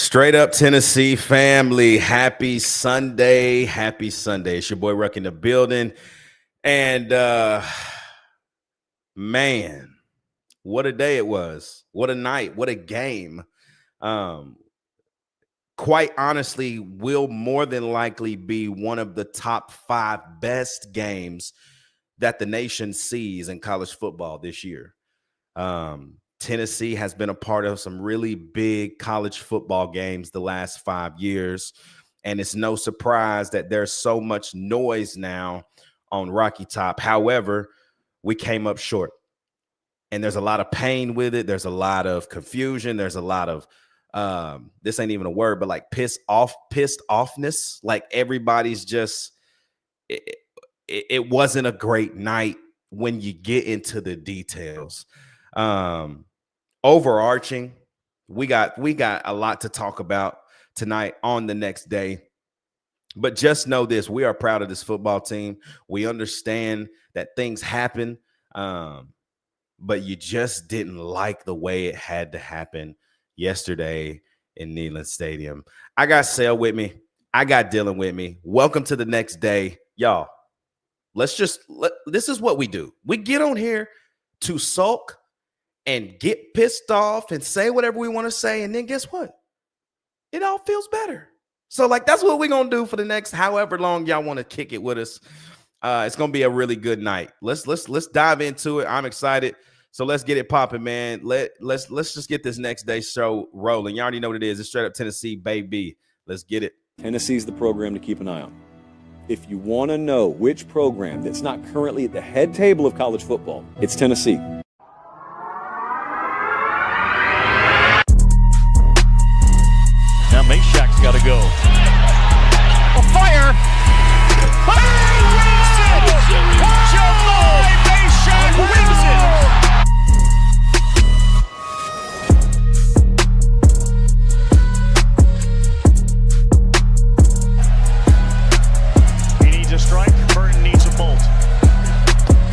Straight up Tennessee family. Happy Sunday. Happy Sunday. It's your boy Ruck in the building. And man, what a day it was. What a night. What a game. Quite honestly, will more than likely be one of the top 5 best games that the nation sees in college football this year. Tennessee has been a part of some really big college football games the last 5 years, and it's no surprise that there's so much noise now on Rocky Top. However, we came up short, and there's a lot of pain with it. There's a lot of confusion. There's a lot of this ain't even a word, but like pissed offness. Like everybody's just it wasn't a great night when you get into the details. Overarching, we got a lot to talk about tonight on the next day. But just know this, we are proud of this football team. We understand that things happen, but you just didn't like the way it had to happen yesterday in Neyland Stadium. I got Sale with me. I got Dylan with me. Welcome to the next day. Y'all, this is what we do. We get on here to sulk and get pissed off and say whatever we want to say. And then guess what? It all feels better. So like, that's what we're going to do for the next however long y'all want to kick it with us. It's going to be a really good night. Let's dive into it. I'm excited. So let's get it popping, man. Let's just get this next day show rolling. You already know what it is. It's straight up Tennessee, baby. Let's get it. Tennessee's the program to keep an eye on. If you want to know which program that's not currently at the head table of college football, it's Tennessee. Mashak's got to go. A fire! Fire! Wins it! July Mashak wins it! He needs a strike. Burton needs a bolt.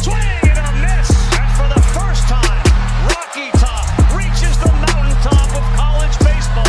Swing and a miss! And for the first time, Rocky Top reaches the mountaintop of college baseball.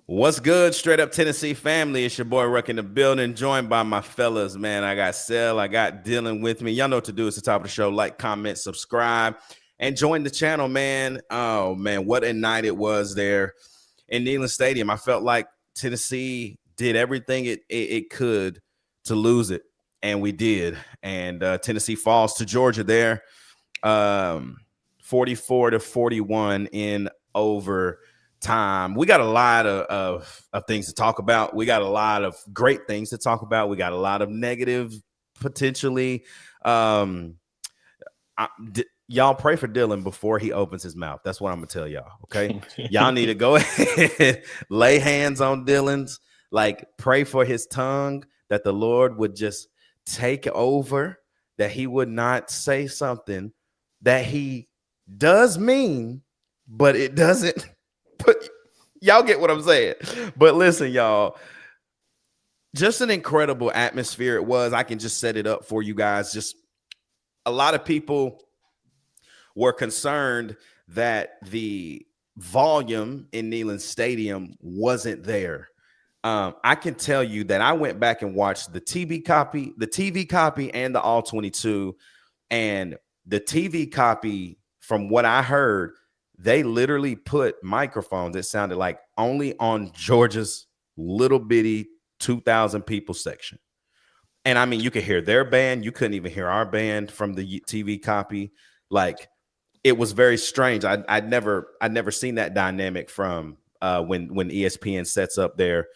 What's good, straight up Tennessee family? It's your boy Ruck in the building, joined by my fellas, man. I got Sel, I got Dylan with me. Y'all know what to do. It's the top of the show. Like, comment, subscribe, and join the channel, man. Oh, man, what a night it was there in Neyland Stadium. I felt like Tennessee did everything it could to lose it, and we did. And Tennessee falls to Georgia there, 44-41 in overtime. We got a lot of things to talk about. We got a lot of great things to talk about. We got a lot of negative potentially. Y'all pray for Dylan before he opens his mouth. That's what I'm gonna tell y'all. Okay, y'all need to go ahead, lay hands on Dylan's, like pray for his tongue, that the Lord would just take over, that he would not say something that he does mean, but it doesn't. But y'all get what I'm saying. But listen, y'all, just an incredible atmosphere it was. I can just set it up for you guys. Just a lot of people were concerned that the volume in Neyland Stadium wasn't there. I can tell you that I went back and watched the TV copy, and the All 22, and the TV copy, from what I heard, they literally put microphones that sounded like only on Georgia's little bitty 2,000 people section. And I mean, you could hear their band. You couldn't even hear our band from the TV copy. Like, it was very strange. I'd never seen that dynamic from when ESPN sets up there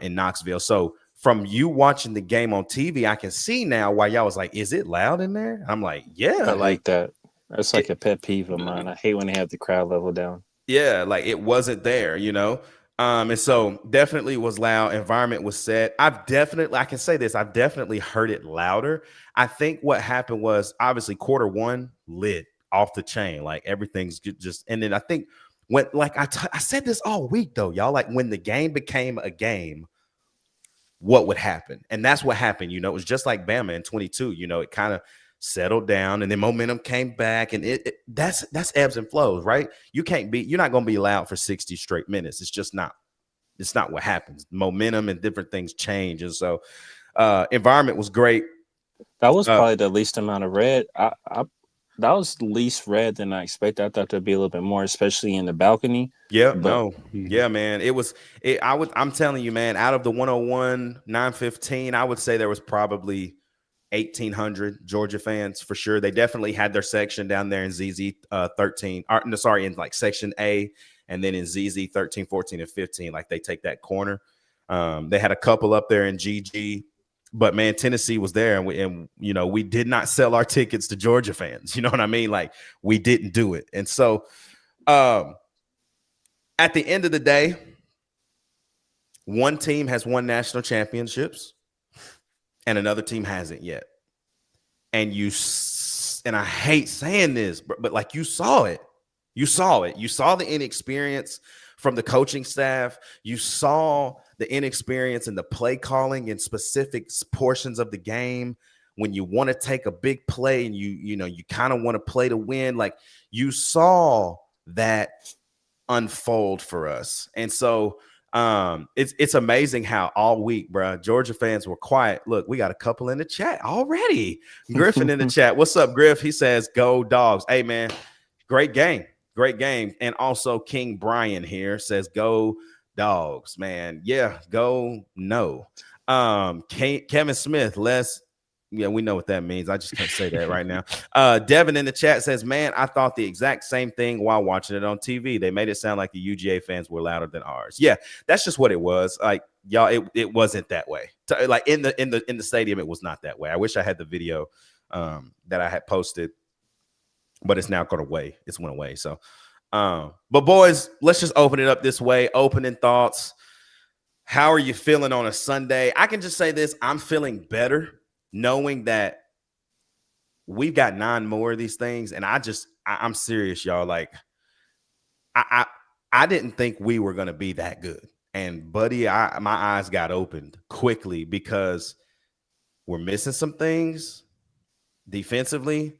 in Knoxville. So from you watching the game on TV, I can see now why y'all was like, is it loud in there? I'm like, yeah. I like that. That's like a pet peeve of mine. I hate when they have the crowd level down. Yeah, like it wasn't there, you know. And so definitely was loud. Environment was set. I can say this, I've definitely heard it louder. I think what happened was obviously quarter one lit off the chain. Like everything's just, and then I think when, like I said this all week though, y'all, like when the game became a game, what would happen? And that's what happened. You know, it was just like Bama in 22, you know, it kind of settled down and then momentum came back, and that's ebbs and flows, right? You're not going to be loud for 60 straight minutes. It's not what happens. Momentum and different things change. And so environment was great. That was probably the least amount of red. That was least red than I expected. I thought there'd be a little bit more, especially in the balcony. Yeah, yeah, man. I'm telling you, man, out of the 101, 915, I would say there was probably 1,800 Georgia fans for sure. They definitely had their section down there in ZZ 13, in like section A, and then in ZZ 13, 14, and 15, like they take that corner. They had a couple up there in GG, but man, Tennessee was there, and you know, we did not sell our tickets to Georgia fans. You know what I mean? Like we didn't do it. And so at the end of the day, one team has won national championships and another team hasn't yet. And I hate saying this, but like you saw it. You saw the inexperience from the coaching staff. You saw the inexperience in the play calling in specific portions of the game. When you want to take a big play and you kind of want to play to win, like you saw that unfold for us. And so it's amazing how all week, bro, Georgia fans were quiet. Look, we got a couple in the chat already. Griffin in the chat. What's up, Griff? He says, go Dogs. Hey, man, great game. And also King Brian here says, go Dogs, man. Yeah, go no. Kevin Smith, yeah, we know what that means. I just can't say that right now. Devin in the chat says, man, I thought the exact same thing while watching it on TV. They made it sound like the UGA fans were louder than ours. Yeah, that's just what it was. Like, y'all, it wasn't that way. Like in the stadium, it was not that way. I wish I had the video that I had posted, but it's now gone away. It's went away. So, but boys, let's just open it up this way. Opening thoughts. How are you feeling on a Sunday? I can just say this. I'm feeling better, knowing that we've got 9 more of these things. And I'm serious, y'all. Like, I didn't think we were going to be that good. And buddy, my eyes got opened quickly because we're missing some things defensively,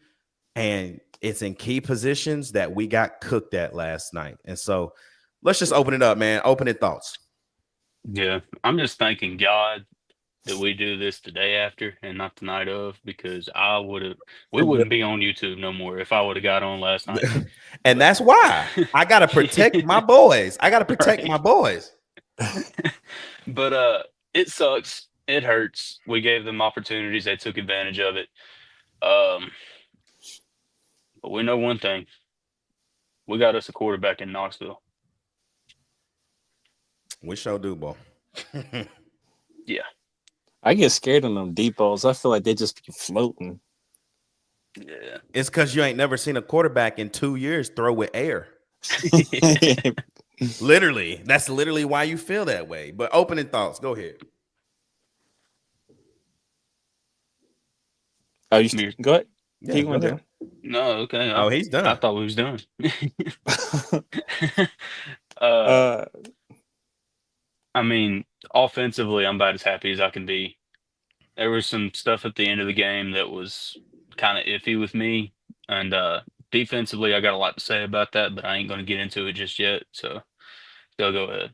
and it's in key positions that we got cooked at last night. And so let's just open it up, man. Opening thoughts. Yeah, I'm just thanking God that we do this the day after and not the night of, because we wouldn't be on YouTube no more if I would have got on last night. And that's why I got to protect my boys. My boys. But it sucks. It hurts. We gave them opportunities. They took advantage of it. But we know one thing. We got us a quarterback in Knoxville. We sure do, boy. Yeah. I get scared of them deep balls. I feel like they just be floating. Yeah. It's because you ain't never seen a quarterback in 2 years throw with air. Literally. That's literally why you feel that way. But opening thoughts. Go ahead. Oh, you go ahead. Yeah, Keep going down. No, okay. Oh, he's done. I thought we was done. I mean, offensively, I'm about as happy as I can be. There was some stuff at the end of the game that was kind of iffy with me. And defensively, I got a lot to say about that, but I ain't going to get into it just yet. So, go ahead.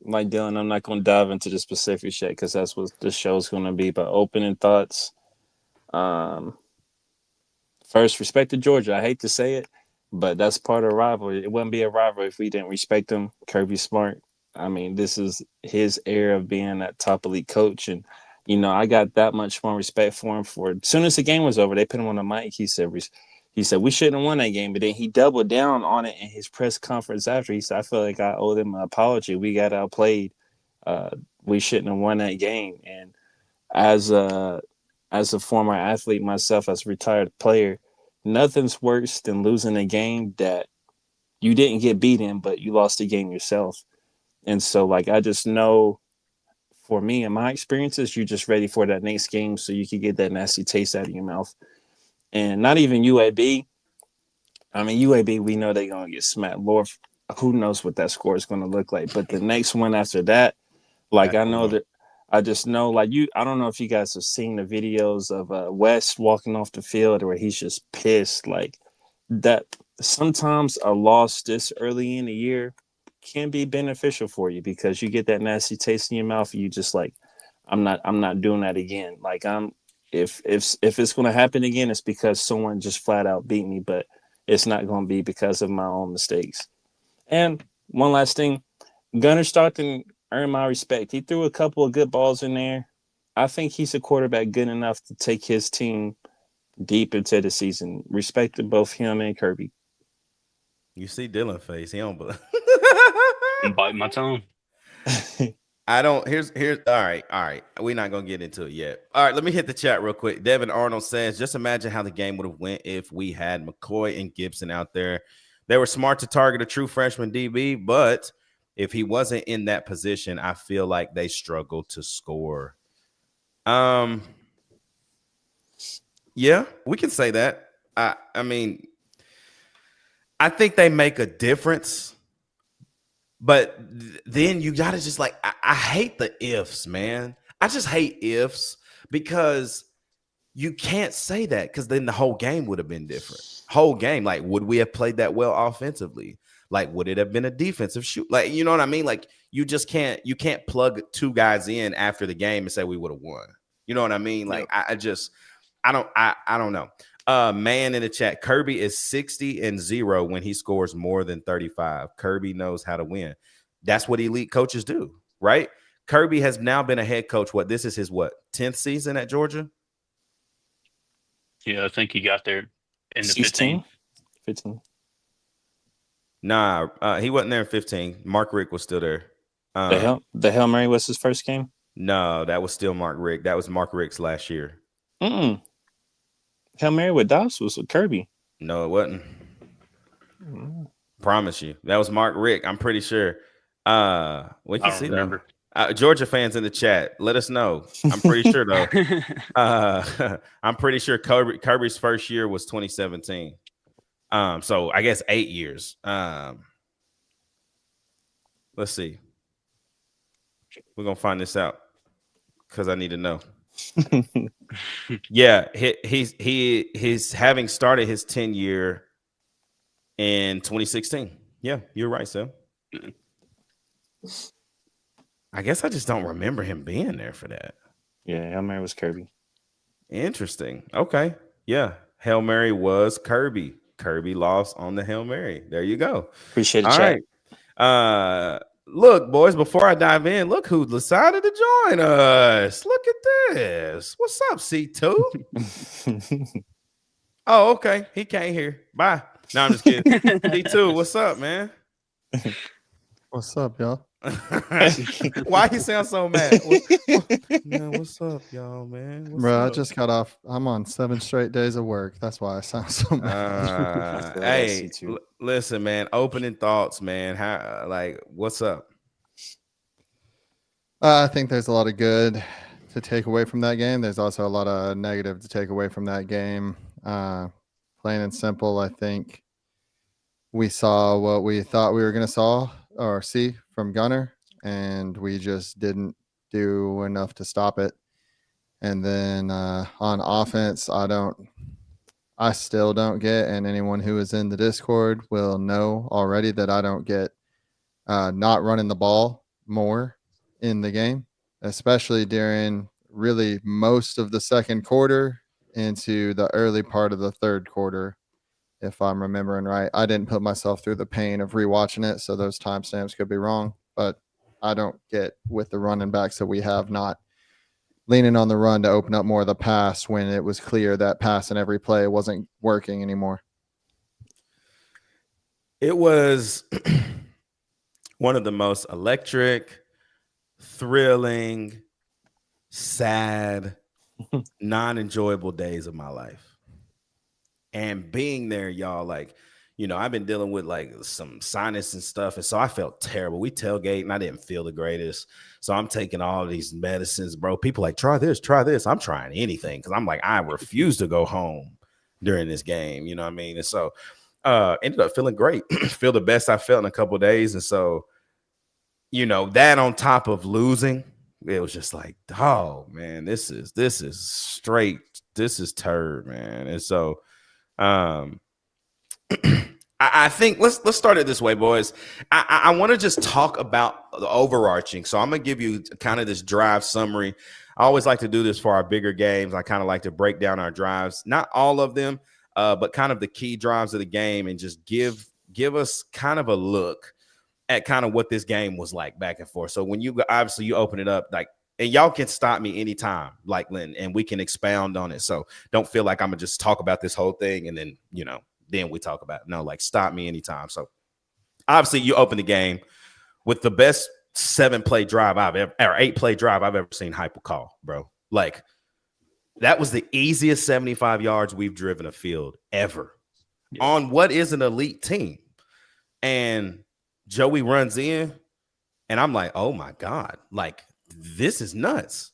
Like Dylan, I'm not going to dive into the specifics yet because that's what the show's going to be. But opening thoughts. First, respect to Georgia. I hate to say it, but that's part of the rivalry. It wouldn't be a rivalry if we didn't respect him. Kirby Smart. I mean, this is his era of being that top elite coach. And, you know, I got that much more respect for him. As soon as the game was over, they put him on the mic. He said, we shouldn't have won that game. But then he doubled down on it in his press conference after. He said, I feel like I owe them an apology. We got outplayed. We shouldn't have won that game. And as a former athlete myself, as a retired player, nothing's worse than losing a game that you didn't get beaten, but you lost the game yourself. And so, like, I just know for me and my experiences, you're just ready for that next game so you can get that nasty taste out of your mouth. And not even UAB. I mean, UAB, we know they're going to get smacked. Lord, who knows what that score is going to look like. But the next one after that, like, I know that I just know, like, I don't know if you guys have seen the videos of West walking off the field where he's just pissed. Like, that sometimes a loss this early in the year can be beneficial for you because you get that nasty taste in your mouth and you just like, I'm not doing that again. Like, if it's going to happen again, it's because someone just flat out beat me, but it's not going to be because of my own mistakes. And one last thing, Gunnar Stockton earned my respect. He threw a couple of good balls in there. I think he's a quarterback good enough to take his team deep into the season. Respect to both him and Kirby. You see Dylan face. He don't believe. I'm biting my tongue. I don't. Here's. All right. We're not gonna get into it yet. All right, let me hit the chat real quick. Devin Arnold says, "Just imagine how the game would have went if we had McCoy and Gibson out there. They were smart to target a true freshman DB, but if he wasn't in that position, I feel like they struggled to score." Yeah, we can say that. I mean, I think they make a difference. But then you got to just like, I hate the ifs, man. I just hate ifs because you can't say that because then the whole game would have been different. Whole game. Like, would we have played that well offensively? Like, would it have been a defensive shoot? Like, you know what I mean? Like, you can't plug two guys in after the game and say we would have won. You know what I mean? Like, I don't know. Man in the chat, Kirby is 60-0 when he scores more than 35. Kirby knows how to win. That's what elite coaches do, right? Kirby has now been a head coach. This is his 10th season at Georgia? Yeah, I think he got there in the 16? 15. Nah, he wasn't there in 15. Mark Richt was still there. The Hail Mary was his first game? No, that was still Mark Richt. That was Mark Richt's last year. Hail Mary with Dobbs was with Kirby. No, it wasn't. Promise you. That was Mark Richt. I'm pretty sure. We can see remember. Georgia fans in the chat, let us know. I'm pretty sure, though. I'm pretty sure Kirby's first year was 2017. So I guess 8 years. Let's see. We're going to find this out because I need to know. Yeah, he's having started his 10 year in 2016. Yeah, you're right, Sam. I guess I just don't remember him being there for that. Yeah, Hail Mary was Kirby. Interesting. Okay. Yeah, Hail Mary was Kirby. Kirby lost on the Hail Mary. There you go. Appreciate it, All chat. Right. Look, boys, before I dive in, look who decided to join us. Look at this. What's up, C2? Oh, okay. He can't hear. Bye. No, I'm just kidding. C2, what's up, man? What's up, y'all? Why you sound so mad? What's up, y'all, man? Bro, I just got off. I'm on 7 straight days of work. That's why I sound so mad. Hey, listen, man. Opening thoughts, man. What's up? I think there's a lot of good to take away from that game. There's also a lot of negative to take away from that game. Plain and simple, I think we saw what we thought we were going to see from Gunnar, and we just didn't do enough to stop it. And then on offense, I still don't get, and anyone who is in the Discord will know already that I don't get not running the ball more in the game, especially during really most of the second quarter into the early part of the third quarter. If I'm remembering right, I didn't put myself through the pain of rewatching it, so those timestamps could be wrong. But I don't get with the running backs that we have not leaning on the run to open up more of the pass when it was clear that pass in every play wasn't working anymore. It was one of the most electric, thrilling, sad, non-enjoyable days of my life. And being there, y'all, like, I've been dealing with like some sinus and stuff. And so I felt terrible. We tailgate and I didn't feel the greatest. So I'm taking all these medicines, bro. People like, try this. I'm trying anything. Cause I'm like, I refuse to go home during this game. You know what I mean? And so ended up feeling great. Feel the best I felt in a couple of days. And so, that on top of losing, it was just like, oh man, this is straight. This is turd, man. And so, I think let's start it this way, boys. I want to just talk about the overarching. So I'm gonna give you kind of this drive summary. I always like to do this for our bigger games. I kind of like to break down our drives, not all of them, but kind of the key drives of the game, and just give us kind of a look at kind of what this game was like back and forth. So when you open it up, like, and y'all can stop me anytime, like Lynn, and we can expound on it. So don't feel like I'm gonna just talk about this whole thing and then then we talk about it. No, like, stop me anytime. So obviously you open the game with the best 7-play drive or 8-play drive I've ever seen Heupel call, bro. Like, that was the easiest 75 yards we've driven a field ever on what is an elite team. And Joey runs in and I'm like, oh my God, like, this is nuts.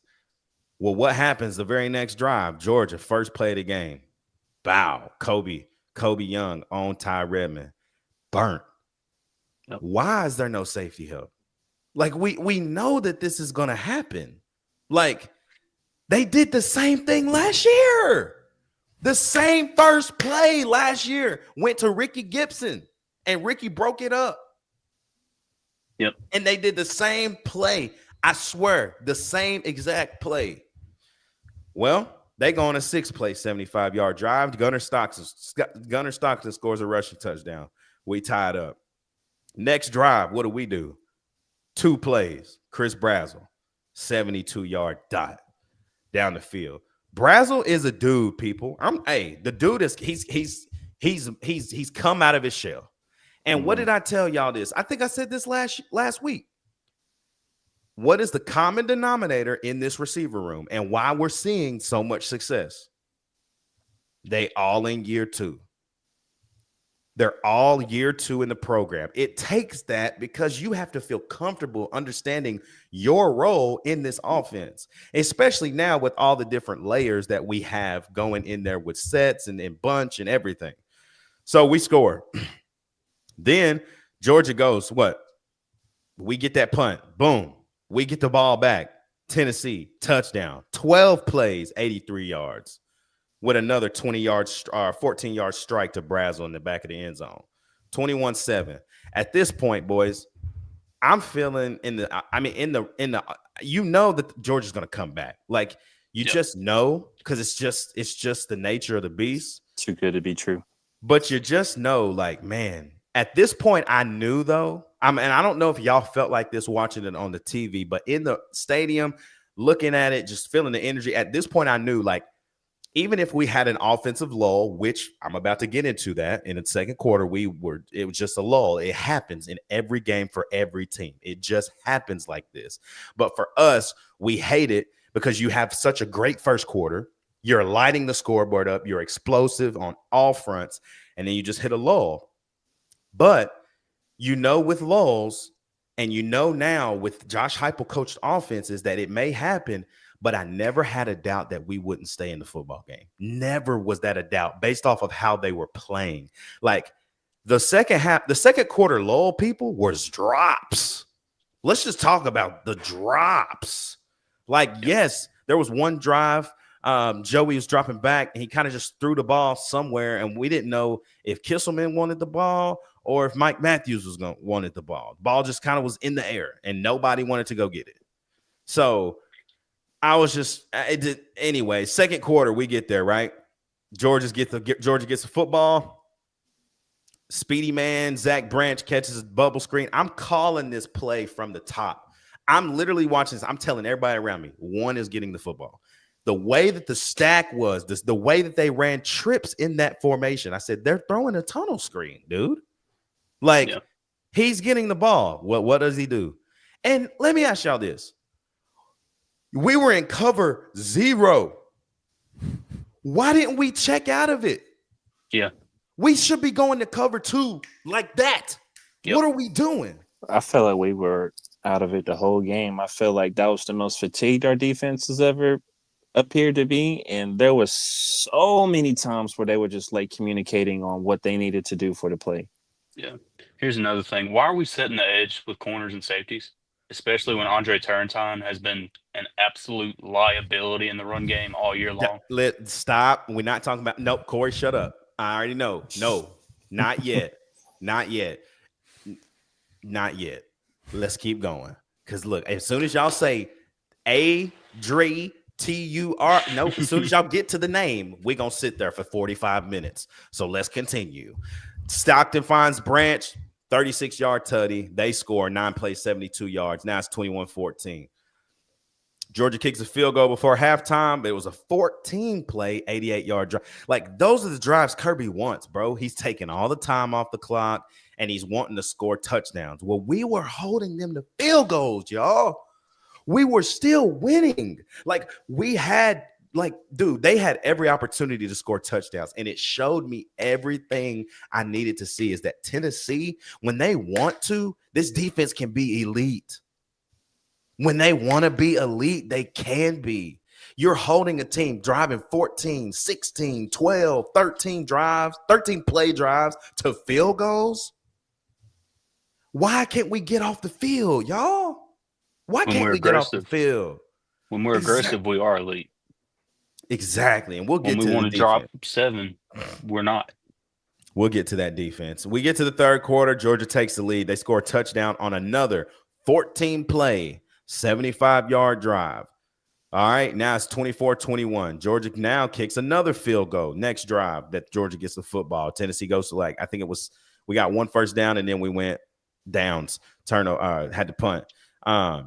Well, what happens the very next drive? Georgia, first play of the game. Bow, Kobe Young on Ty Redmond, burnt. Yep. Why is there no safety help? Like, we know that this is going to happen. Like, they did the same thing last year. The same first play last year went to Ricky Gibson, and Ricky broke it up. Yep. And they did the same play. I swear, the same exact play. Well, they go on a 6-play, 75-yard drive. Gunnar Stockton scores a rushing touchdown. We tied up. Next drive, what do? 2 plays. Chris Brazzell, 72-yard dot down the field. Brazzell is a dude, people. The dude is he's come out of his shell. And what did I tell y'all this? I think I said this last week. What is the common denominator in this receiver room and why we're seeing so much success? They all in year 2. They're all year 2 in the program. It takes that because you have to feel comfortable understanding your role in this offense, especially now with all the different layers that we have going in there with sets and bunch and everything. So we score. Then Georgia goes, what? We get that punt. Boom. We get the ball back. Tennessee, touchdown. 12 plays, 83 yards with another 14-yard strike to Brazzell in the back of the end zone. 21-7. At this point, boys, I'm feeling that Georgia's going to come back. Like, you just know, because it's just the nature of the beast. Too good to be true. But you just know, like, man, at this point, I knew, though, and I don't know if y'all felt like this watching it on the TV, but in the stadium, looking at it, just feeling the energy, at this point, I knew, like, even if we had an offensive lull, which I'm about to get into that in the second quarter, it was just a lull. It happens in every game for every team. It just happens like this. But for us, we hate it because you have such a great first quarter. You're lighting the scoreboard up. You're explosive on all fronts, and then you just hit a lull. But with lulls, and now with Josh Heupel coached offenses, that it may happen, but I never had a doubt that we wouldn't stay in the football game. Never was that a doubt based off of how they were playing. Like, the second quarter lull, people, was drops. Let's just talk about the drops. Like, yes, there was one drive. Joey was dropping back, and he kind of just threw the ball somewhere, and we didn't know if Kisselman wanted the ball or if Mike Matthews wanted the ball. The ball just kind of was in the air, and nobody wanted to go get it. So I was anyway. Second quarter, we get there, right? Georgia gets the football. Speedy man, Zach Branch catches a bubble screen. I'm calling this play from the top. I'm literally watching this. I'm telling everybody around me, one is getting the football. The way that the stack was, the way that they ran trips in that formation, I said, they're throwing a tunnel screen, dude. Like, he's getting the ball. What does he do? And let me ask y'all this. We were in cover 0. Why didn't we check out of it? Yeah. We should be going to cover 2 like that. Yep. What are we doing? I felt like we were out of it the whole game. I feel like that was the most fatigued our defense has ever appeared to be. And there was so many times where they were just like communicating on what they needed to do for the play. Yeah. Here's another thing. Why are we setting the edge with corners and safeties? Especially when Andre Turrentine has been an absolute liability in the run game all year long. Stop. We're not talking about. Nope. Corey, shut up. I already know. No, not yet. Not yet. Not yet. Let's keep going. Because look, as soon as y'all say A-Dre, T-U-R, nope, as soon as y'all get to the name, we're going to sit there for 45 minutes. So let's continue. Stockton finds Branch, 36-yard tutty. They score 9 plays, 72 yards. Now it's 21-14. Georgia kicks a field goal before halftime, but it was a 14-play, 88-yard drive. Like, those are the drives Kirby wants, bro. He's taking all the time off the clock, and he's wanting to score touchdowns. Well, we were holding them to field goals, y'all. We were still winning. Like, we had, like, dude, they had every opportunity to score touchdowns, and it showed me everything I needed to see is that Tennessee, when they want to, this defense can be elite. When they want to be elite, they can be. You're holding a team driving 14, 16, 12, 13 drives, 13 play drives to field goals. Why can't we get off the field, y'all? Why can't we get off the field? When we're aggressive, we are elite. Exactly. And we'll get to when we want to drop 7, we're not. We'll get to that defense. We get to the third quarter. Georgia takes the lead. They score a touchdown on another 14-play, 75-yard drive. All right, now it's 24-21. Georgia now kicks another field goal. Next drive that Georgia gets the football. Tennessee goes to, like, I think it was, we got 1 first down, and then we went downs, had to punt.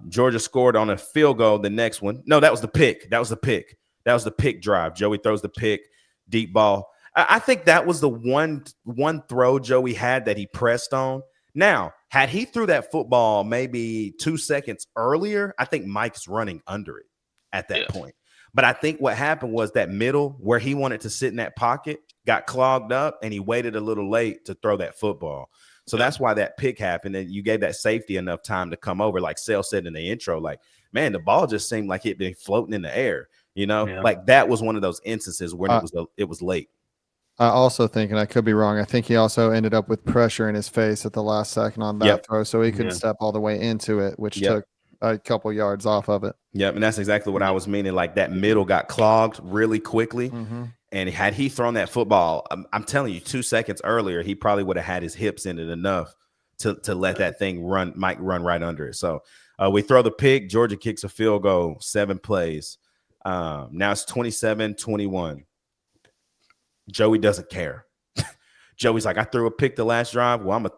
Georgia scored on a field goal. The next one, no, that was the pick. That was the pick drive. Joey throws the pick, deep ball. I think that was the one throw Joey had that he pressed on. Now, had he threw that football maybe 2 seconds earlier, I think Mike's running under it at that point. But I think what happened was that middle where he wanted to sit in that pocket got clogged up, and he waited a little late to throw that football. So that's why that pick happened, and you gave that safety enough time to come over. Like Sale said in the intro, like, man, the ball just seemed like it'd been floating in the air. You know, like that was one of those instances where it was late. I also think, and I could be wrong, I think he also ended up with pressure in his face at the last second on that throw, so he couldn't step all the way into it, which took a couple yards off of it. Yep, and that's exactly what I was meaning. Like that middle got clogged really quickly, and had he thrown that football, I'm telling you, 2 seconds earlier, he probably would have had his hips in it enough to let that thing run right under it. So we throw the pick. Georgia kicks a field goal, 7 plays. Now it's 27-21. Joey doesn't care. Joey's like, I threw a pick the last drive. Well, I'm going to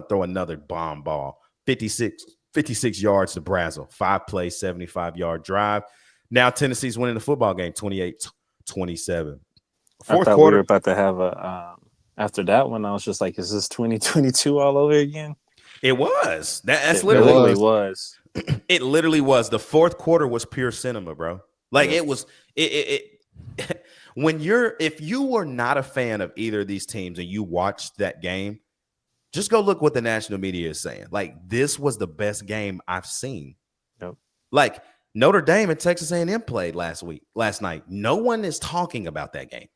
throw another bomb ball. 56 yards to Brazel. 5 plays, 75-yard drive. Now Tennessee's winning the football game, 28-27. Fourth quarter. We were about to have after that one, I was just like, is this 2022 all over again? It was. That's it literally was. It literally was. The fourth quarter was pure cinema, bro. Like it was if you were not a fan of either of these teams and you watched that game, just go look what the national media is saying. Like, this was the best game I've seen. Yep. Like, Notre Dame and Texas A&M played last night. No one is talking about that game.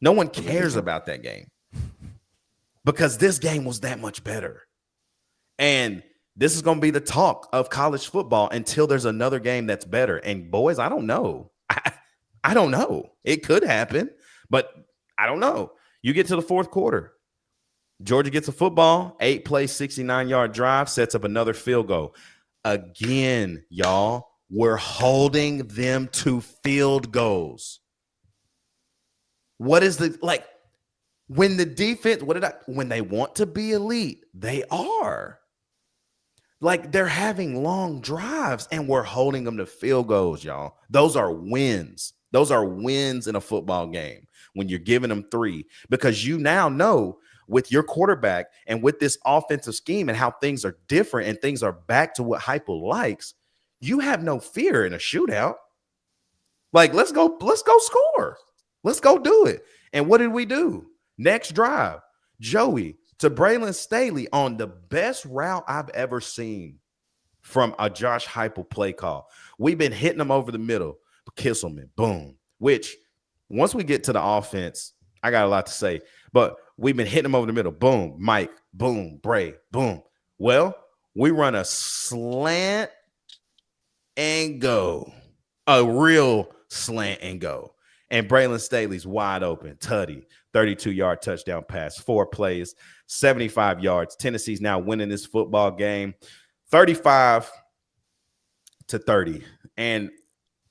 No one cares about that game because this game was that much better. And this is going to be the talk of college football until there's another game that's better. And boys, I don't know. I don't know. It could happen, but I don't know. You get to the fourth quarter. Georgia gets a football, 8-play, 69-yard drive, sets up another field goal. Again, y'all, we're holding them to field goals. What is when the defense, when they want to be elite, they are. Like, they're having long drives, and we're holding them to field goals, y'all. Those are wins. Those are wins in a football game when you're giving them 3, because you now know with your quarterback and with this offensive scheme and how things are different and things are back to what Heupel likes, you have no fear in a shootout. Like, let's go score. Let's go do it. And what did we do? Next drive, Joey to Braylon Staley on the best route I've ever seen from a Josh Heupel play call. We've been hitting them over the middle. Kisselman, boom. Which, once we get to the offense, I got a lot to say. But we've been hitting them over the middle. Boom, Mike, boom, Bray, boom. Well, we run a slant and go. A real slant and go. And Braylon Staley's wide open. Tutty, 32-yard touchdown pass, 4 plays, 75 yards. Tennessee's now winning this football game 35-30. And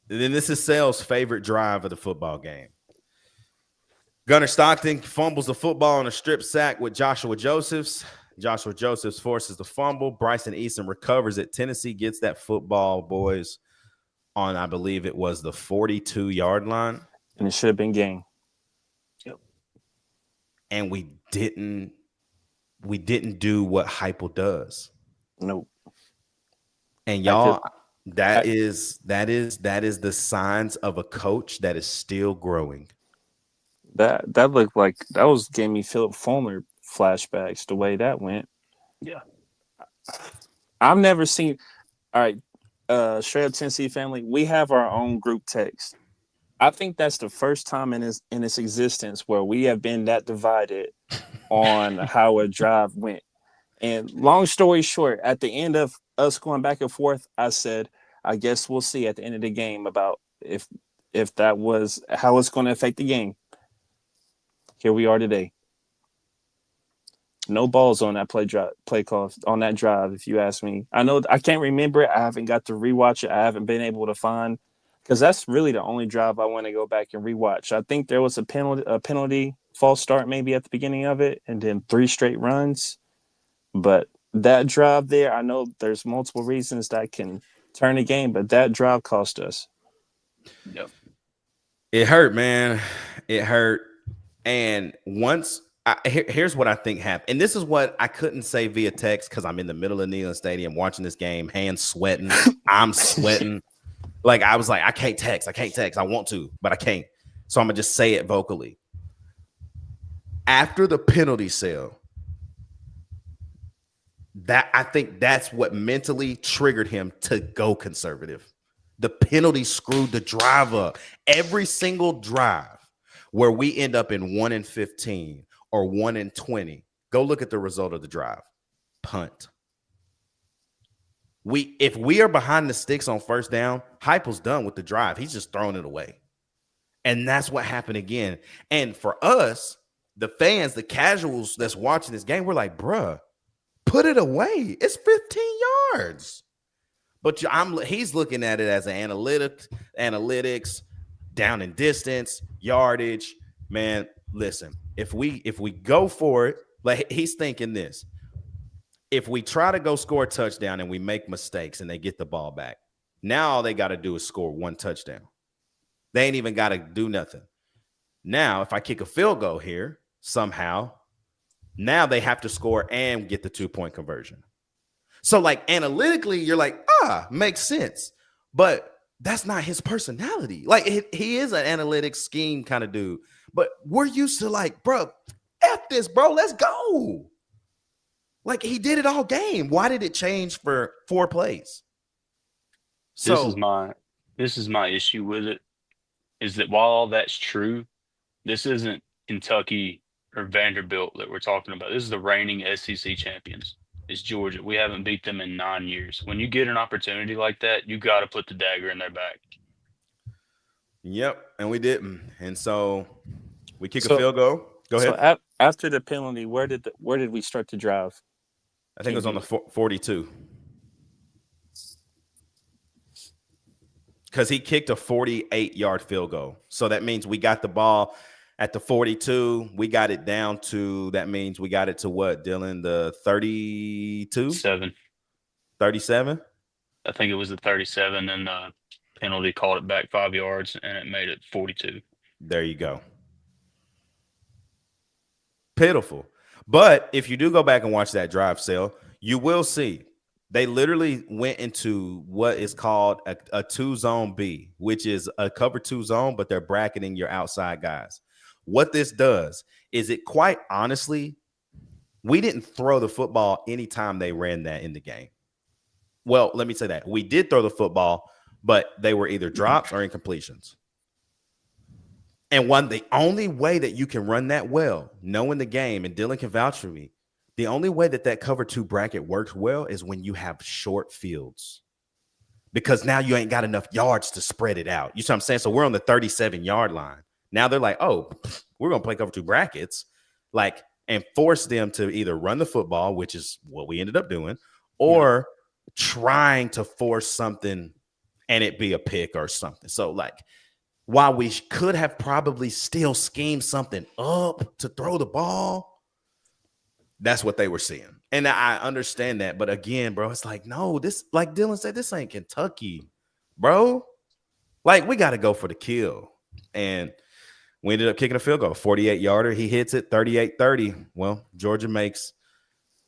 then this is Sale's favorite drive of the football game. Gunnar Stockton fumbles the football on a strip sack with Joshua Josephs. Joshua Josephs forces the fumble. Bryson Easton recovers it. Tennessee gets that football, boys, on, I believe it was the 42-yard line. And it should have been game. Yep. And we didn't do what Heupel does. Nope. And y'all, that is the signs of a coach that is still growing. That looked like gave me Philip Fulmer flashbacks the way that went. Yeah. I've never seen. All right, straight up Tennessee family, we have our own group text. I think that's the first time in its existence where we have been that divided on how a drive went. And long story short, at the end of us going back and forth, I said, I guess we'll see at the end of the game about if that was how it's going to affect the game. Here we are today. No balls on that play call on that drive, if you ask me. I know I can't remember it. I haven't got to rewatch it. I haven't been able to find, because that's really the only drive I want to go back and rewatch. I think there was a penalty false start maybe at the beginning of it, and then 3 straight runs. But that drive there, I know there's multiple reasons that can turn the game, but that drive cost us. Yep. It hurt, man. It hurt. And once here's what I think happened. And this is what I couldn't say via text because I'm in the middle of Neyland Stadium watching this game, hands sweating. I'm sweating. Like, I was like, I can't text. I want to, but I can't. So I'm going to just say it vocally. After the penalty sale, I think that's what mentally triggered him to go conservative. The penalty screwed the drive up. Every single drive where we end up in 1-15 or 1-20, go look at the result of the drive. Punt. If we are behind the sticks on first down, Heupel's done with the drive. He's just throwing it away. And that's what happened again. And for us, the fans, the casuals that's watching this game, we're like, bruh, put it away. It's 15 yards. But he's looking at it as an analytics, down and distance, yardage. Man, listen, if we go for it, like he's thinking this. If we try to go score a touchdown and we make mistakes and they get the ball back, now all they got to do is score 1 touchdown. They ain't even got to do nothing. Now, if I kick a field goal here somehow, now they have to score and get the 2-point conversion. So, like, analytically, you're like, makes sense. But that's not his personality. Like, he is an analytics scheme kind of dude. But we're used to, like, bro, F this, bro. Let's go. Like, he did it all game. Why did it change for 4 plays? So this is my issue with it, is that while all that's true, this isn't Kentucky or Vanderbilt that we're talking about. This is the reigning SEC champions. It's Georgia. We haven't beat them in 9 years. When you get an opportunity like that, you got to put the dagger in their back. Yep, and we didn't. And so we kick a field goal. Go ahead. So after the penalty, where did we start to drive? I think it was on the 42. Because he kicked a 48-yard field goal. So that means we got the ball at the 42. We got it down to, that means we got it to what, Dylan? The 32? 37? I think it was the 37, and penalty called it back 5 yards, and it made it 42. There you go. Pitiful. But if you do go back and watch that drive, Sale, you will see they literally went into what is called a 2-zone B, which is a cover 2 zone, but they're bracketing your outside guys. What this does is it quite honestly, we didn't throw the football anytime they ran that in the game. Well, let me say that. We did throw the football, but they were either drops or incompletions. And the only way that you can run that well, knowing the game, and Dylan can vouch for me, the only way that cover 2 bracket works well is when you have short fields. Because now you ain't got enough yards to spread it out. You see what I'm saying? So we're on the 37-yard line. Now they're like, oh, we're going to play cover 2 brackets, and force them to either run the football, which is what we ended up doing, or trying to force something and it be a pick or something. So, while we could have probably still schemed something up to throw the ball, that's what they were seeing. And I understand that. But again, bro, it's no, this, like Dylan said, this ain't Kentucky, bro. We got to go for the kill. And we ended up kicking a field goal, 48-yarder. He hits it, 38-30. Well, Georgia makes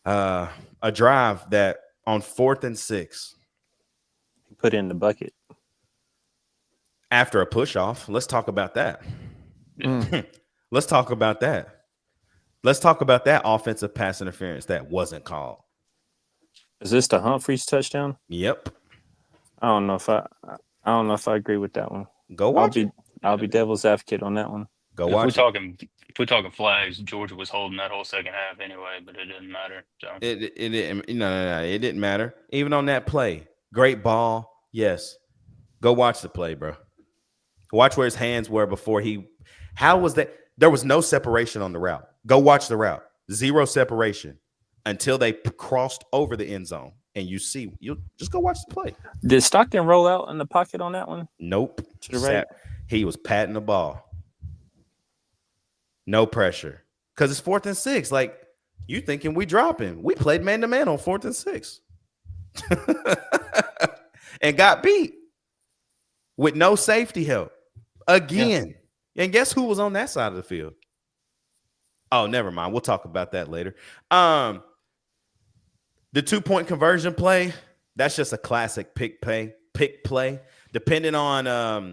a drive that on 4th and 6. He put in the bucket. After a push-off, let's talk about that. Let's talk about that. Let's talk about that offensive pass interference that wasn't called. Is this the Humphreys touchdown? Yep. I don't know if I agree with that one. Go watch it. I'll be devil's advocate on that one. Go watch it. If we're talking flags, Georgia was holding that whole second half anyway, but it didn't matter. So. It didn't matter. Even on that play, great ball. Yes. Go watch the play, bro. Watch where his hands were before he. How was that? There was no separation on the route. Go watch the route. 0 separation until they crossed over the end zone. And you just go watch the play. Did Stockton roll out in the pocket on that one? Nope. To the right? He was patting the ball. No pressure. Because it's 4th and 6. You thinking we dropping. We played man-to-man on 4th and 6. And got beat with no safety help. Again. Yeah. And guess who was on that side of the field? Oh, never mind. We'll talk about that later. The 2-point conversion play, that's just a classic pick play. Depending on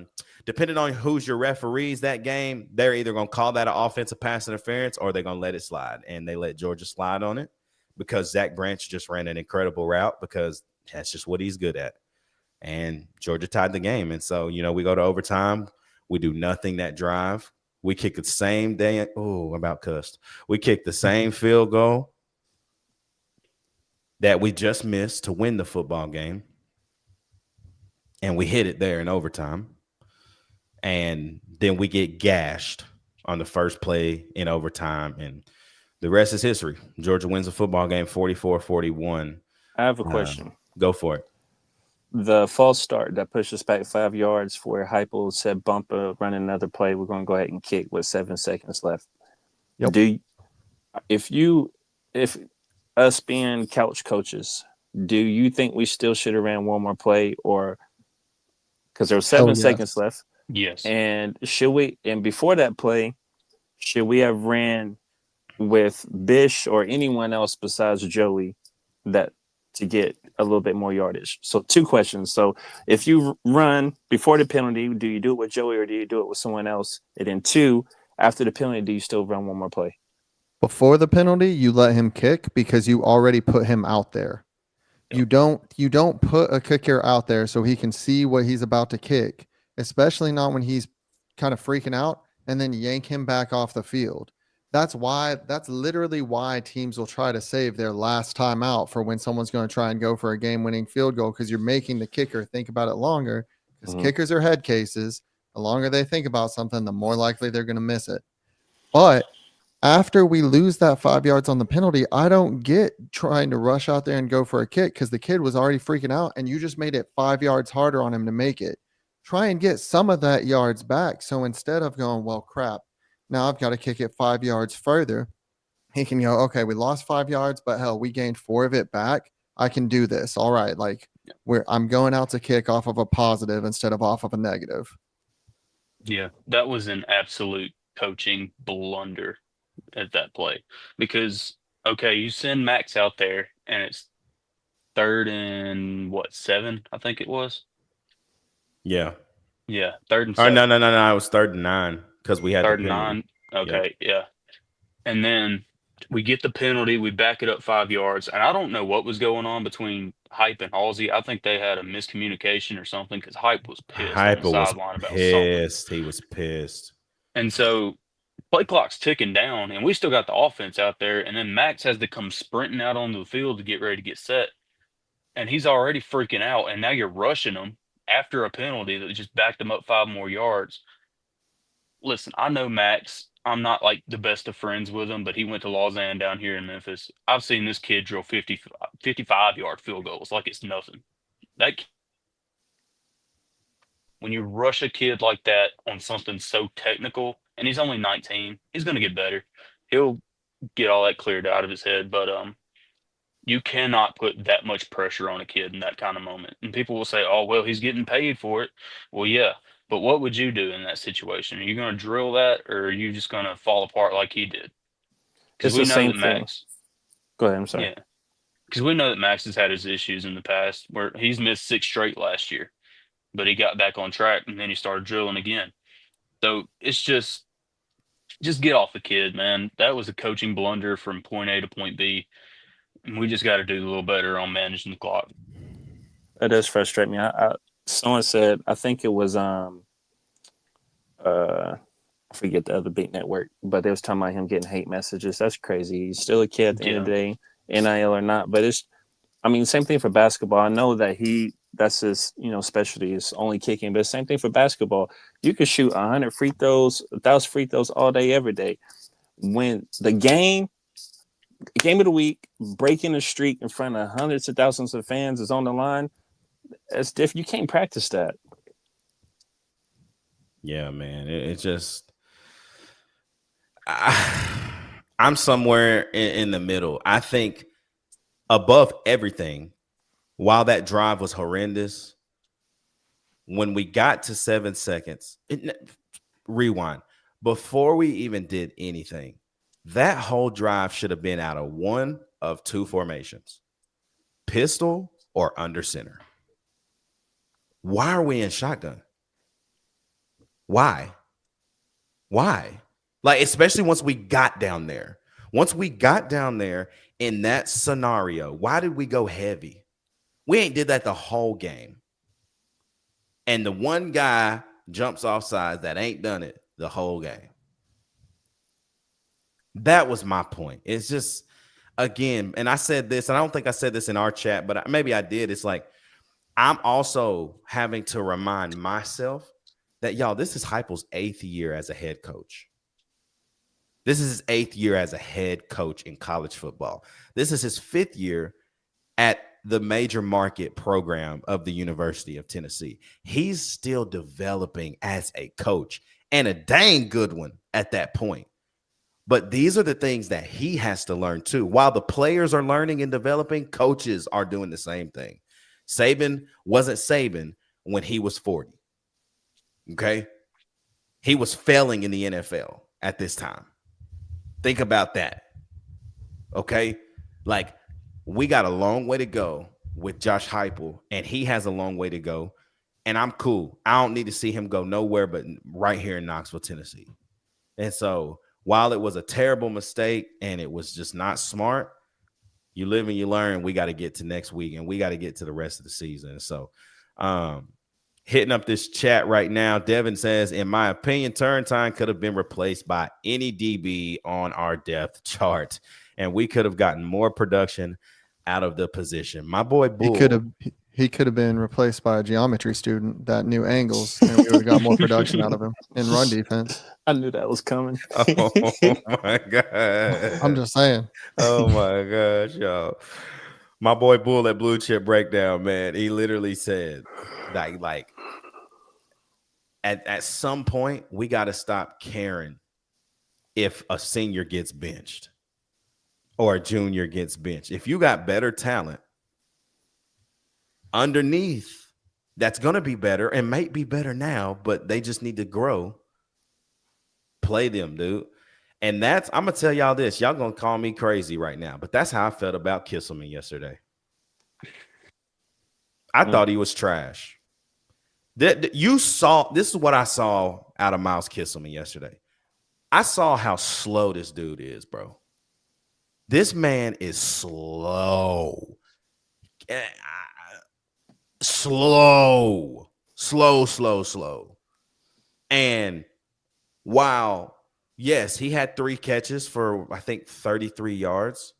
who's your referees that game, they're either going to call that an offensive pass interference or they're going to let it slide. And they let Georgia slide on it because Zach Branch just ran an incredible route because that's just what he's good at. And Georgia tied the game. And so, we go to overtime. We do nothing that drive. We kick the same day. Oh, about cussed. We kick the same field goal that we just missed to win the football game. And we hit it there in overtime. And then we get gashed on the first play in overtime. And the rest is history. Georgia wins the football game 44-41. I have a question. Go for it. The false start that pushed us back 5 yards where Heupel said bumper, run another play. We're going to go ahead and kick with 7 seconds left. Yep. If us being couch coaches, do you think we still should have ran one more play or because there were 7 seconds left? Yes. And before that play, should we have ran with Bish or anyone else besides Joey to get a little bit more yardage? So 2 questions. So if you run before the penalty, do you do it with Joey or do you do it with someone else? And then 2, after the penalty, do you still run one more play? Before the penalty, you let him kick because you already put him out there. Yep. You don't put a kicker out there so he can see what he's about to kick, especially not when he's kind of freaking out, and then yank him back off the field. That's literally why teams will try to save their last time out for when someone's going to try and go for a game-winning field goal because you're making the kicker think about it longer because kickers are head cases. The longer they think about something, the more likely they're going to miss it. But after we lose that 5 yards on the penalty, I don't get trying to rush out there and go for a kick because the kid was already freaking out and you just made it 5 yards harder on him to make it. Try and get some of that yards back. So instead of going, well, crap, now I've got to kick it 5 yards further. He can go, okay, we lost 5 yards, but hell, we gained 4 of it back. I can do this. All right. I'm going out to kick off of a positive instead of off of a negative. Yeah, that was an absolute coaching blunder at that play because, okay, you send Max out there and it's 3rd and 7, I think it was. Yeah. Yeah, 3rd and 7. No. It was 3rd and 9 because we had 3rd and 9. Okay, yeah. And then we get the penalty. We back it up 5 yards. And I don't know what was going on between Hype and Halsey. I think they had a miscommunication or something because Hype was pissed on the Hyper was sideline about something. pissed. He was pissed. And so play clock's ticking down, and we still got the offense out there. And then Max has to come sprinting out onto the field to get ready to get set. And he's already freaking out. And now you're rushing him after a penalty that just backed him up 5 more yards. Listen, I know Max. I'm not like the best of friends with him, but he went to Lausanne down here in Memphis. I've seen this kid drill 55-yard field goals like it's nothing. That when you rush a kid like that on something so technical, and he's only 19, he's going to get better. He'll get all that cleared out of his head, but you cannot put that much pressure on a kid in that kind of moment. And people will say, "Oh, well, he's getting paid for it." Well, yeah, but what would you do in that situation? Are you going to drill that, or are you just going to fall apart like he did? Because It's we the know same that thing. Max, Go ahead. I'm sorry. yeah, because we know that Max has had his issues in the past where he's missed 6 straight last year, but he got back on track and then he started drilling again. So it's just get off the kid, man. That was a coaching blunder from point A to point B. And we just got to do a little better on managing the clock. That does frustrate me. Someone said, I think it was I forget the other big network, but they was talking about him getting hate messages. That's crazy. He's still a kid at the end of the day, NIL or not. But same thing for basketball. I know that that's his, specialty is only kicking, but same thing for basketball. You could shoot 100 free throws, 1,000 free throws all day, every day. When the game of the week, breaking a streak in front of hundreds of thousands of fans is on the line, that's different. You can't practice that. Yeah, man. It's just I'm somewhere in the middle. I think above everything, while that drive was horrendous, when we got to 7 seconds, rewind, before we even did anything, that whole drive should have been out of one of 2 formations, pistol or under center. Why are we in shotgun? Why? Like, especially once we got down there. Once we got down there in that scenario, why did we go heavy? We ain't did that the whole game. And the one guy jumps off sides that ain't done it the whole game. That was my point. It's just, again, and I said this, and I don't think I said this in our chat, but maybe I did. It's like, I'm also having to remind myself that, y'all, this is Heupel's 8th year as a head coach. This is his 8th year as a head coach in college football. This is his 5th year at the major market program of the University of Tennessee. He's still developing as a coach, and a dang good one at that point. But these are the things that he has to learn too. While the players are learning and developing, coaches are doing the same thing. Saban wasn't Saban when he was 40. Okay? He was failing in the NFL at this time. Think about that. Okay? Like, we got a long way to go with Josh Heupel, and he has a long way to go. And I'm cool. I don't need to see him go nowhere but right here in Knoxville, Tennessee. And so, while it was a terrible mistake and it was just not smart, you live and you learn. We got to get to next week, and we got to get to the rest of the season. So, hitting up this chat right now, Devin says, in my opinion, Turrentine could have been replaced by any DB on our depth chart, and we could have gotten more production out of the position. My boy Bull. He could have been replaced by a geometry student that knew angles, and we would have got more production out of him in run defense. I knew that was coming. Oh my God. I'm just saying. Oh my gosh, y'all. My boy Bull at Blue Chip Breakdown, man, he literally said like at some point we got to stop caring if a senior gets benched or a junior gets benched. If you got better talent underneath, that's going to be better and might be better now, but they just need to grow. Play them, dude. And I'm going to tell y'all this. Y'all going to call me crazy right now, but that's how I felt about Kisselman yesterday. I thought he was trash. This is what I saw out of Miles Kisselman yesterday. I saw how slow this dude is, bro. This man is slow. Slow. And while, yes, he had 3 catches for, I think, 33 yards,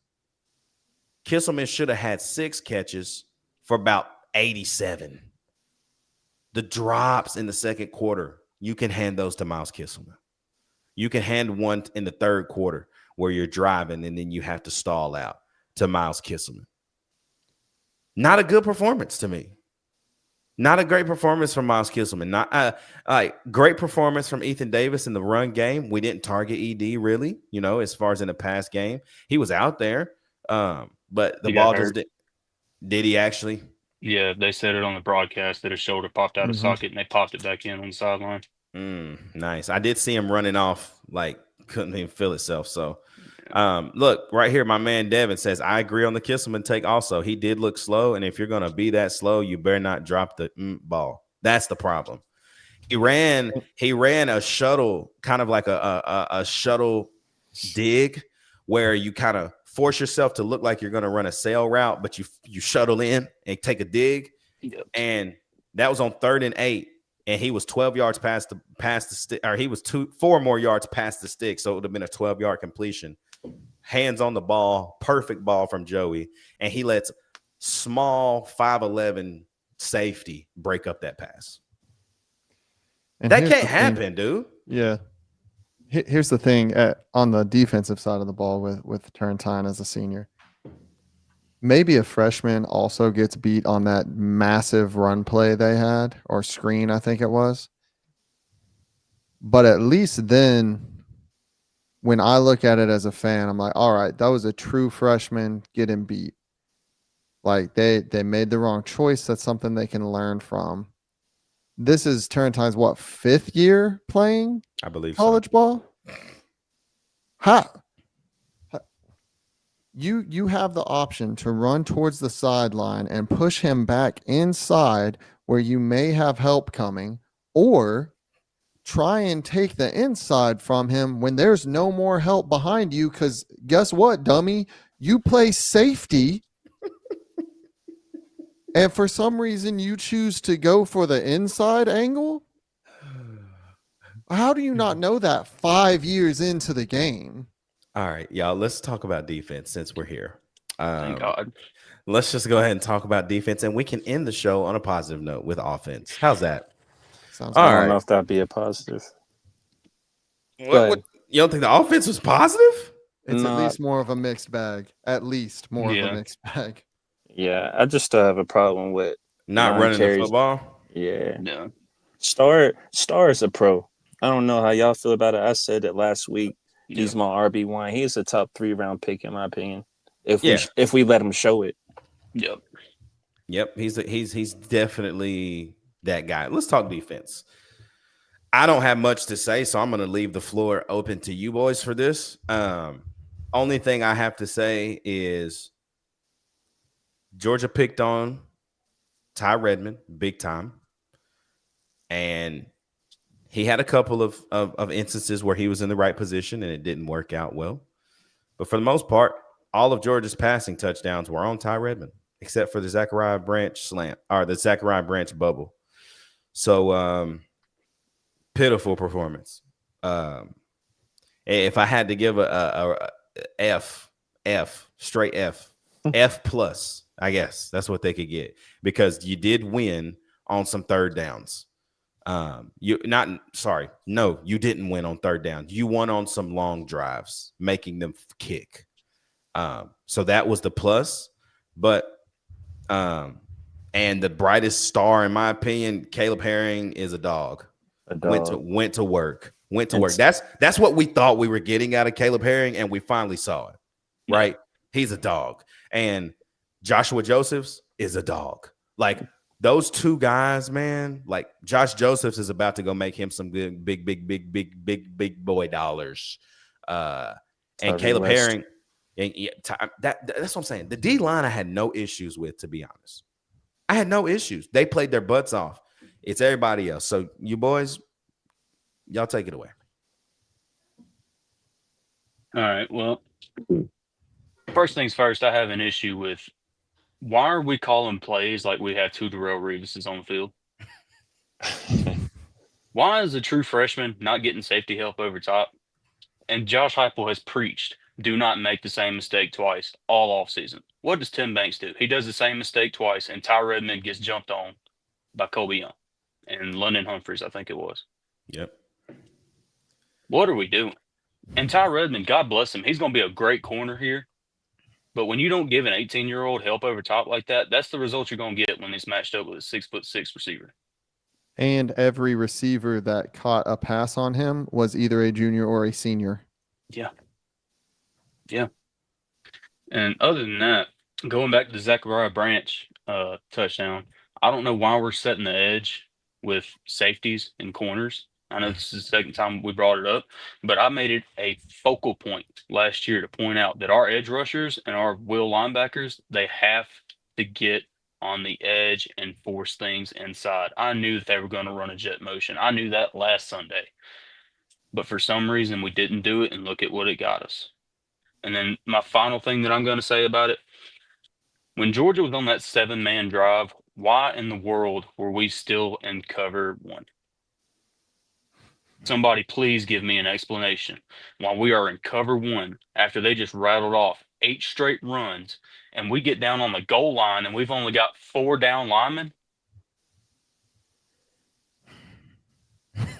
Kisselman should have had 6 catches for about 87. The drops in the second quarter, you can hand those to Miles Kisselman. You can hand one in the third quarter where you're driving and then you have to stall out to Miles Kisselman. Not a good performance to me. Not a great performance from Miles Kisselman. Not great performance from Ethan Davis in the run game. We didn't target ED really, as far as in the pass game. He was out there, but the ball just did he actually? Yeah, they said it on the broadcast that his shoulder popped out of socket and they popped it back in on the sideline. Nice. I did see him running off like couldn't even feel itself. So, look right here. My man Devin says I agree on the Kisselman take. Also, he did look slow, and if you're gonna be that slow, you better not drop the ball. That's the problem. He ran a shuttle, kind of like a shuttle dig, where you kind of force yourself to look like you're gonna run a sail route, but you shuttle in and take a dig. Yep. And that was on 3rd and 8. And he was 12 yards past the stick, or he was 4 more yards past the stick. So it would have been a 12-yard completion. Hands on the ball, perfect ball from Joey. And he lets small 5'11" safety break up that pass. And that can't happen, dude. Yeah. Here's the thing on the defensive side of the ball with Turrentine as a senior. Maybe a freshman also gets beat on that massive run play they had, or screen, I think it was. But at least then, when I look at it as a fan, I'm like, all right, that was a true freshman getting beat. Like they made the wrong choice. That's something they can learn from. This is Turrentine's 5th year playing? I believe college ball. You have the option to run towards the sideline and push him back inside where you may have help coming, or try and take the inside from him when there's no more help behind you. Because guess what, dummy? You play safety. And for some reason, you choose to go for the inside angle. How do you not know that 5 years into the game? All right, y'all, let's talk about defense since we're here. Thank God. Let's just go ahead and talk about defense, and we can end the show on a positive note with offense. How's that? Sounds I good. don't know if that'd be a positive. What, you don't think the offense was positive? It's No. at least more of a mixed bag. At least more of a mixed bag. Yeah, I just have a problem with Not running the football? Yeah. No. Star is a pro. I don't know how y'all feel about it. I said it last week. He's my RB1. He's a top 3 round pick in my opinion. If we let him show it. Yep. He's definitely that guy. Let's talk defense. I don't have much to say, so I'm going to leave the floor open to you boys for this. Only thing I have to say is Georgia picked on Ty Redmond big time, and he had a couple of instances where he was in the right position and it didn't work out well. But for the most part, all of Georgia's passing touchdowns were on Ty Redmond, except for the Zachariah Branch slant, or the Zachariah Branch bubble. So pitiful performance. If I had to give a straight F plus, I guess that's what they could get, because you did win on some third downs. You didn't win on third down. You won on some long drives, making them kick. So that was the plus. But and the brightest star, in my opinion, Caleb Herring is a dog. Went to work. That's what we thought we were getting out of Caleb Herring, and we finally saw it. Right? He's a dog. And Joshua Josephs is a dog. Like, those two guys, man, like Josh Josephs is about to go make him some good big boy dollars. And Caleb Herring, that's what I'm saying. The D line I had no issues with, to be honest. I had no issues. They played their butts off. It's everybody else. So you boys, y'all take it away. All right. Well, first things first, I have an issue with why are we calling plays like we have two Darrell Reeveses on the field? Why is a true freshman not getting safety help over top? And Josh Heupel has preached, do not make the same mistake twice all offseason. What does Tim Banks do? He does the same mistake twice, and Ty Redmond gets jumped on by Colby Young and London Humphreys, I think it was. Yep. What are we doing? And Ty Redmond, God bless him, he's going to be a great corner here. But when you don't give an 18-year-old help over top like that, that's the result you're going to get when he's matched up with a 6'6" receiver. And every receiver that caught a pass on him was either a junior or a senior. Yeah. Yeah. And other than that, going back to the Zachariah Branch touchdown, I don't know why we're setting the edge with safeties and corners. I know this is the second time we brought it up, but I made it a focal point last year to point out that our edge rushers and our will linebackers, they have to get on the edge and force things inside. I knew that they were going to run a jet motion. I knew that last Sunday. But for some reason, we didn't do it, and look at what it got us. And then my final thing that I'm going to say about it, when Georgia was on that 7-man drive, why in the world were we still in cover one? Somebody please give me an explanation why we are in cover one after they just rattled off 8 straight runs and we get down on the goal line and we've only got 4 down linemen.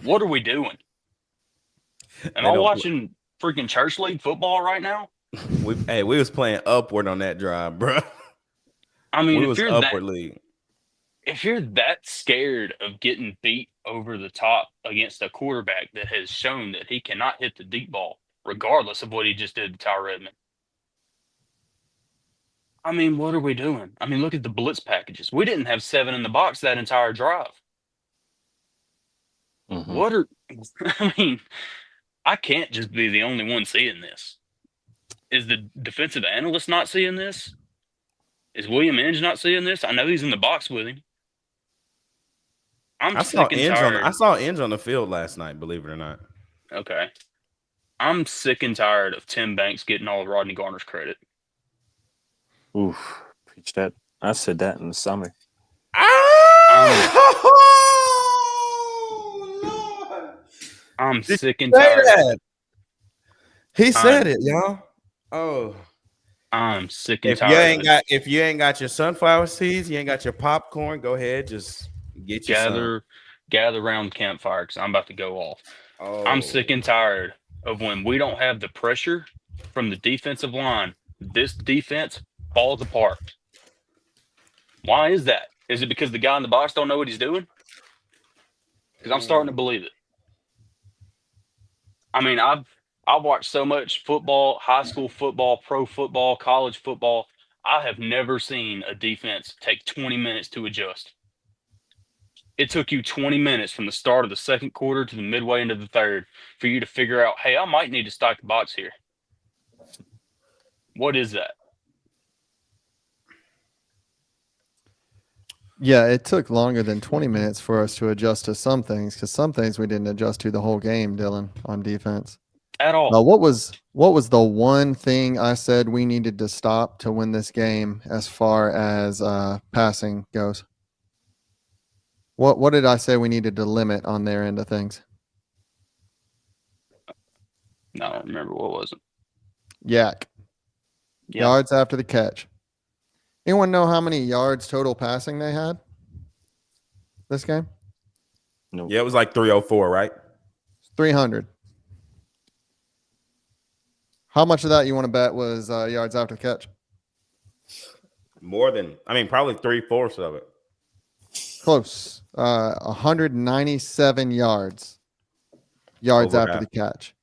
What are we doing? Am I watching freaking church league football right now? We was playing upward on that drive, bro. I mean, if you're that scared of getting beat over the top against a quarterback that has shown that he cannot hit the deep ball, regardless of what he just did to Ty Redmond. I mean, what are we doing? I mean, look at the blitz packages. We didn't have 7 in the box that entire drive. Mm-hmm. I mean, I can't just be the only one seeing this. Is the defensive analyst not seeing this? Is William Inge not seeing this? I know he's in the box with him. I saw Inge on the field last night, believe it or not. Okay. I'm sick and tired of Tim Banks getting all of Rodney Garner's credit. Oof. Preach that. I said that in the summer. I'm sick and tired. He said it, y'all. Oh. I'm sick and tired. If you ain't got your sunflower seeds, you ain't got your popcorn, go ahead, just get your gather around the campfire because I'm about to go off. Oh. I'm sick and tired of when we don't have the pressure from the defensive line. This defense falls apart. Why is that? Is it because the guy in the box don't know what he's doing? Because I'm starting to believe it. I mean, I've watched so much football, high school football, pro football, college football. I have never seen a defense take 20 minutes to adjust. It took you 20 minutes from the start of the second quarter to the midway into the third for you to figure out, hey, I might need to stack the box here. What is that? Yeah, it took longer than 20 minutes for us to adjust to some things because some things we didn't adjust to the whole game, Dylan, on defense. At all. What was the one thing I said we needed to stop to win this game as far as passing goes? What did I say we needed to limit on their end of things? No, I don't remember. What was it? Yak. Yeah. Yards after the catch. Anyone know how many yards total passing they had this game? No. Yeah, it was like 304, right? 300. How much of that you want to bet was yards after the catch? Probably 3/4 of it. Close. 197 yards Over after half. the catch.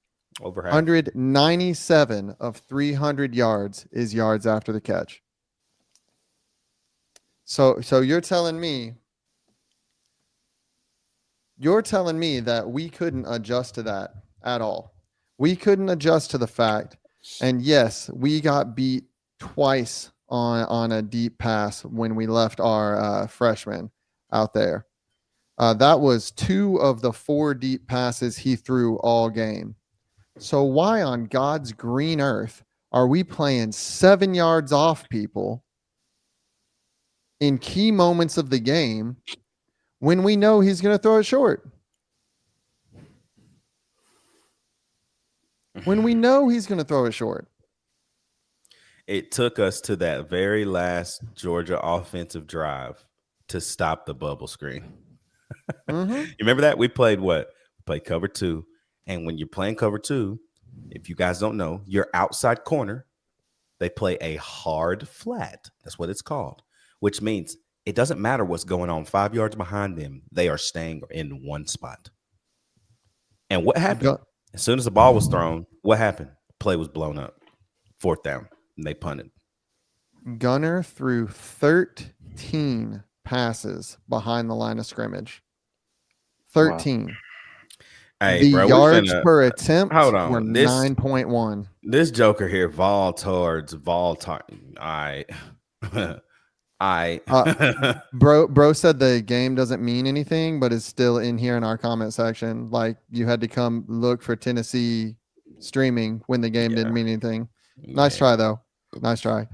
Over half. 197 of 300 yards is yards after the catch. So you're telling me that we couldn't adjust to that at all. We couldn't adjust to the fact, and yes, we got beat twice on a deep pass when we left our freshman out there. That was 2 of the 4 deep passes he threw all game. So why on God's green earth are we playing 7 yards off people in key moments of the game when we know he's going to throw it short? When we know he's going to throw it short. It took us to that very last Georgia offensive drive to stop the bubble screen. You remember that? We played what? We played cover 2. And when you're playing cover 2, if you guys don't know, your outside corner, they play a hard flat. That's what it's called, which means it doesn't matter what's going on 5 yards behind them. They are staying in one spot. And what happened? As soon as the ball was thrown, what happened? Play was blown up. 4th down. And they punted. Gunner threw 13 passes behind the line of scrimmage. 13. Wow. Hey, the bro, yards per attempt were 9.1. This joker here, Bro said the game doesn't mean anything, but is still in here in our comment section. Like, you had to come look for Tennessee streaming when the game didn't mean anything. Nice try, though. Nice try.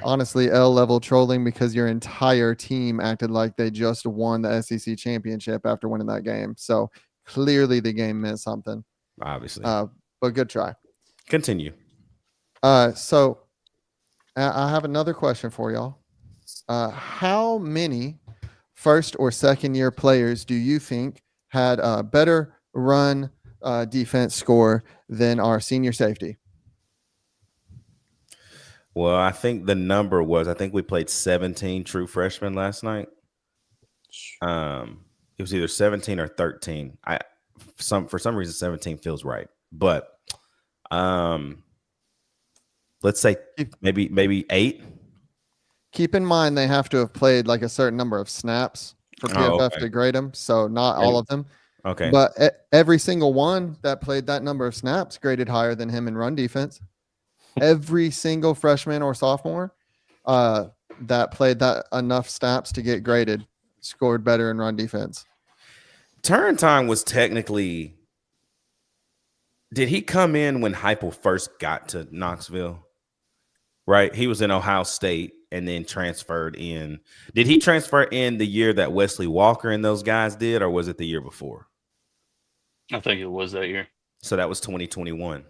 Honestly, L-level trolling because your entire team acted like they just won the SEC championship after winning that game. So clearly the game meant something. Obviously. But good try. Continue. So I have another question for y'all. How many first or second year players do you think had a better run defense score than our senior safety? Well, I think the number was, I think we played 17 true freshmen last night. It was either 17 or 13. For some reason 17 feels right. But let's say maybe 8. Keep in mind they have to have played like a certain number of snaps for PFF to grade them. So not all of them. Okay. But every single one that played that number of snaps graded higher than him in run defense. Every single freshman or sophomore that played that enough snaps to get graded scored better in run defense. Turn time was technically. Did he come in when Heupel first got to Knoxville? Right, he was in Ohio State and then transferred in. Did he transfer in the year that Wesley Walker and those guys did, or was it the year before? I think it was that year. So that was 2021.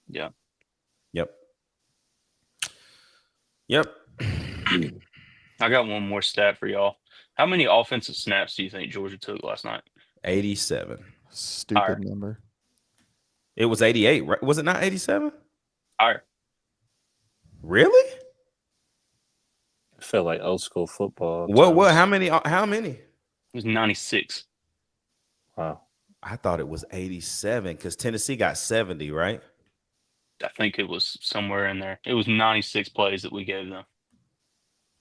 Yeah. Yep. I got one more stat for y'all. How many offensive snaps do you think Georgia took last night? 87. Stupid number. It was 88, right? Was it not 87? Higher. Really? I felt like old school football. What? How many? It was 96. Wow. I thought it was 87 because Tennessee got 70, right? I think it was somewhere in there. It was 96 plays that we gave them.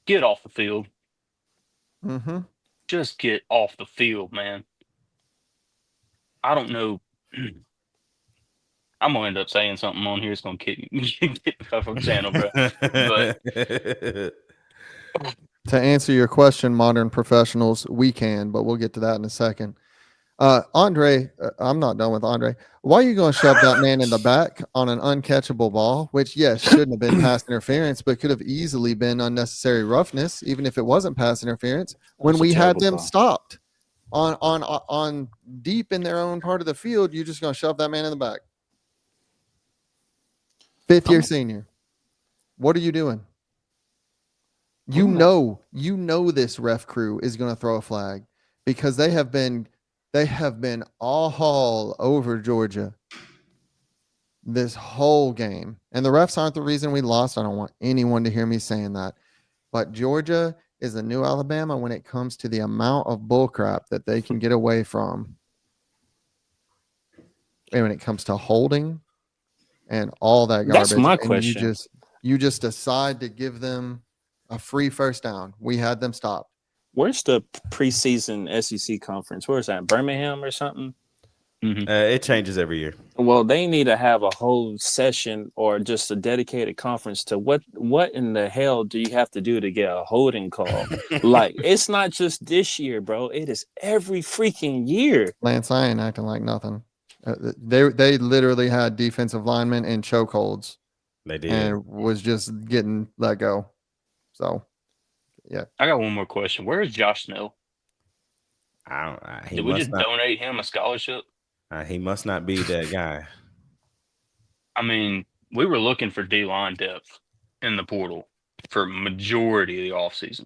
Get off the field. Mm-hmm. Just get off the field, man. I don't know. I'm going to end up saying something on here. It's going to get me off of the channel, bro. But to answer your question, modern professionals, we can, but we'll get to that in a second. Andre, I'm not done with Andre. Why are you going to shove that man in the back on an uncatchable ball, which, yes, shouldn't have been pass interference, but could have easily been unnecessary roughness, even if it wasn't pass interference, when we had them stopped on deep in their own part of the field? You're just going to shove that man in the back. 5th-year senior. What are you doing? You know this ref crew is going to throw a flag because they have been all over Georgia this whole game. And the refs aren't the reason we lost. I don't want anyone to hear me saying that. But Georgia is the new Alabama when it comes to the amount of bullcrap that they can get away from. And when it comes to holding and all that garbage. That's my question. You just decide to give them a free first down. We had them stopped. Where's the preseason SEC conference? Where's that? Birmingham or something? mm-hmm. It changes every year. Well, they need to have a whole session or just a dedicated conference to what in the hell do you have to do to get a holding call? Like, it's not just this year, bro. It is every freaking year. Lance, I ain't acting like nothing. They literally had defensive linemen in chokeholds. They did. And was just getting let go. So, yeah. I got one more question. Where is Josh Snell? He Did we must just not, donate him a scholarship? he must not be that guy. I mean, we were looking for D-line depth in the portal for majority of the offseason.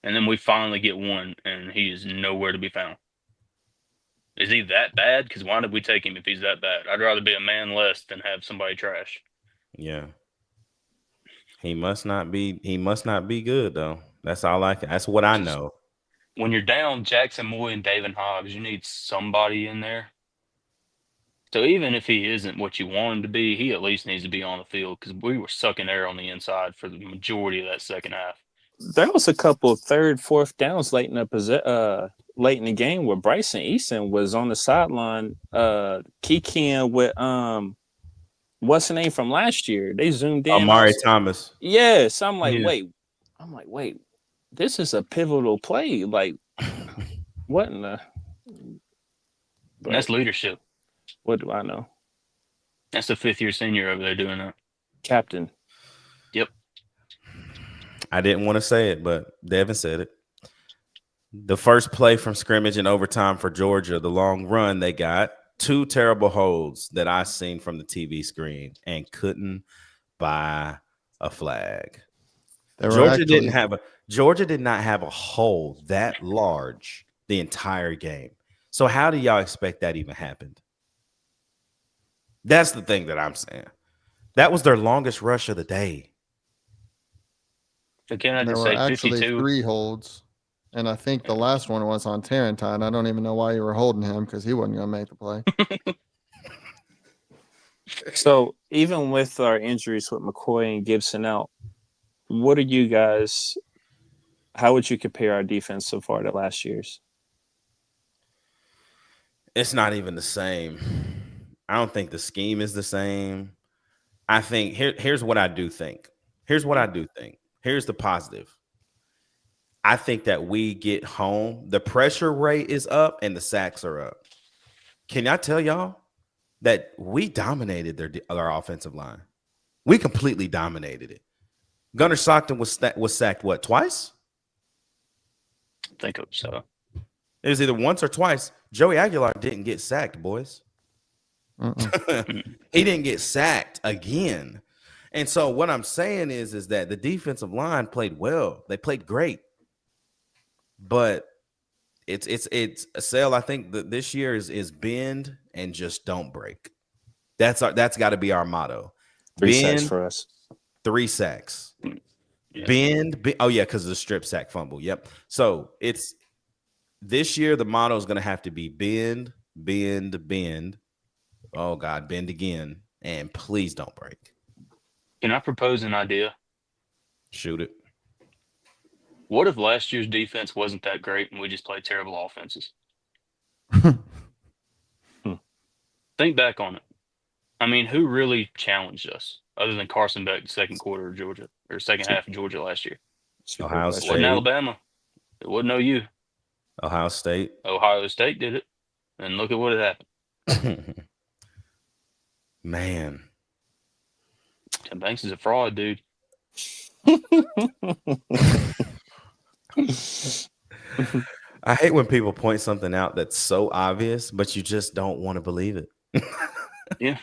And then we finally get one, and he is nowhere to be found. Is he that bad? Because why did we take him if he's that bad? I'd rather be a man less than have somebody trash. Yeah. He must not be good though. That's all that's what I know. When you're down Jackson Moy and David Hobbs, you need somebody in there. So even if he isn't what you want him to be, he at least needs to be on the field because we were sucking air on the inside for the majority of that second half. There was a couple of third, fourth downs late in the game where Bryson Easton was on the sideline, kikiing with what's the name from last year? They zoomed in. Amari Thomas. Yes, I'm like, wait, this is a pivotal play. Like, what in the? That's leadership. What do I know? That's the 5th-year senior over there doing that. Captain. Yep. I didn't want to say it, but Devin said it. The first play from scrimmage in overtime for Georgia, the long run they got, 2 terrible holds that I seen from the TV screen and couldn't buy a flag. Georgia did not have a hole that large the entire game. So how do y'all expect that even happened? That's the thing that I'm saying. That was their longest rush of the day. Again, I There just were say actually 52. 3 holds. And I think the last one was on Tarrantine. I don't even know why you were holding him because he wasn't going to make the play. So even with our injuries with McCoy and Gibson out, what are you guys? How would you compare our defense so far to last year's? It's not even the same. I don't think the scheme is the same. I think here's what I do think. Here's the positive. I think that we get home, the pressure rate is up and the sacks are up. Can I tell y'all that we dominated their offensive line? We completely dominated it. Gunnar Stockton was sacked, what, twice? I think so. It was either once or twice. Joey Aguilar didn't get sacked, boys. He didn't get sacked again. And so what I'm saying is that the defensive line played well. They played great. But it's a sale. I think that this year is bend and just don't break. That's got to be our motto. 3 sacks for us. 3 sacks. Yeah. Bend. Oh yeah, because of the strip sack fumble. Yep. So it's this year. The motto is going to have to be bend, bend, bend. Oh God, bend again, and please don't break. Can I propose an idea? Shoot it. What if last year's defense wasn't that great and we just played terrible offenses? Think back on it. I mean, who really challenged us other than Carson Beck the second quarter of Georgia or second half of Georgia last year? Ohio It State. wasn't Alabama. It wasn't OU. Ohio State. Ohio State did it. And look at what had happened. Man. Tim Banks is a fraud, dude. I hate when people point something out that's so obvious, but you just don't want to believe it. Yeah.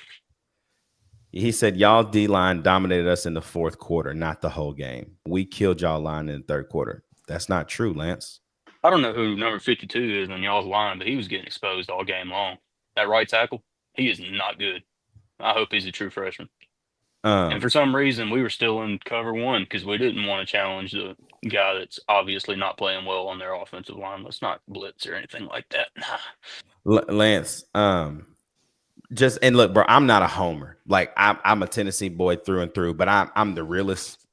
He said, y'all D-line dominated us in the 4th quarter, not the whole game. We killed y'all line in the 3rd quarter. That's not true, Lance. I don't know who number 52 is on y'all's line, but he was getting exposed all game long. That right tackle, he is not good. I hope he's a true freshman. And for some reason, we were still in cover 1 because we didn't want to challenge the guy that's obviously not playing well on their offensive line. Let's not blitz or anything like that. Nah. Lance, and look, bro, I'm not a homer. Like I'm a Tennessee boy through and through, but I'm the realist.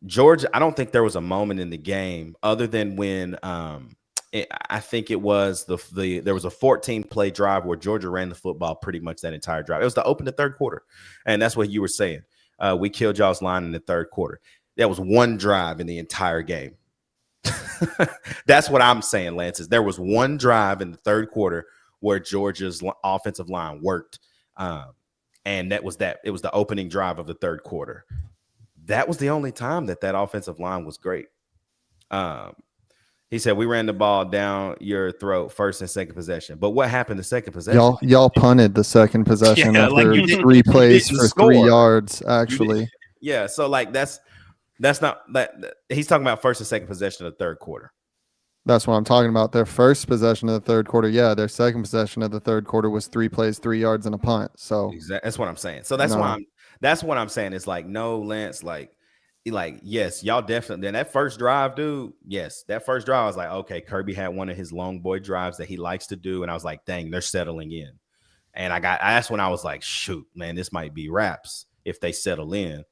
Georgia, I don't think there was a moment in the game other than when I think it was there was a 14-play drive where Georgia ran the football pretty much that entire drive. It was to open the 3rd quarter, and that's what you were saying. We killed y'all's line in the 3rd quarter. That was one drive in the entire game. That's what I'm saying, Lance. Is there was one drive in the 3rd quarter where Georgia's offensive line worked. And it was the opening drive of the third quarter. That was the only time that offensive line was great. He said, we ran the ball down your throat first and second possession. But what happened the second possession? Y'all punted the second possession after 3 plays for 3 yards, actually. Yeah, so like that's not that he's talking about first and second possession of the third quarter. That's what I'm talking about. Their first possession of the third quarter, yeah. Their second possession of the third quarter was 3 plays, 3 yards, and a punt. So exactly, that's what I'm saying. So that's what I'm saying. It's like, no, Lance, like yes, y'all definitely. Then that first drive, dude. Yes, that first drive, I was like, okay, Kirby had one of his long boy drives that he likes to do, and I was like, dang, they're settling in. And that's when I was like, shoot, man, this might be wraps if they settle in.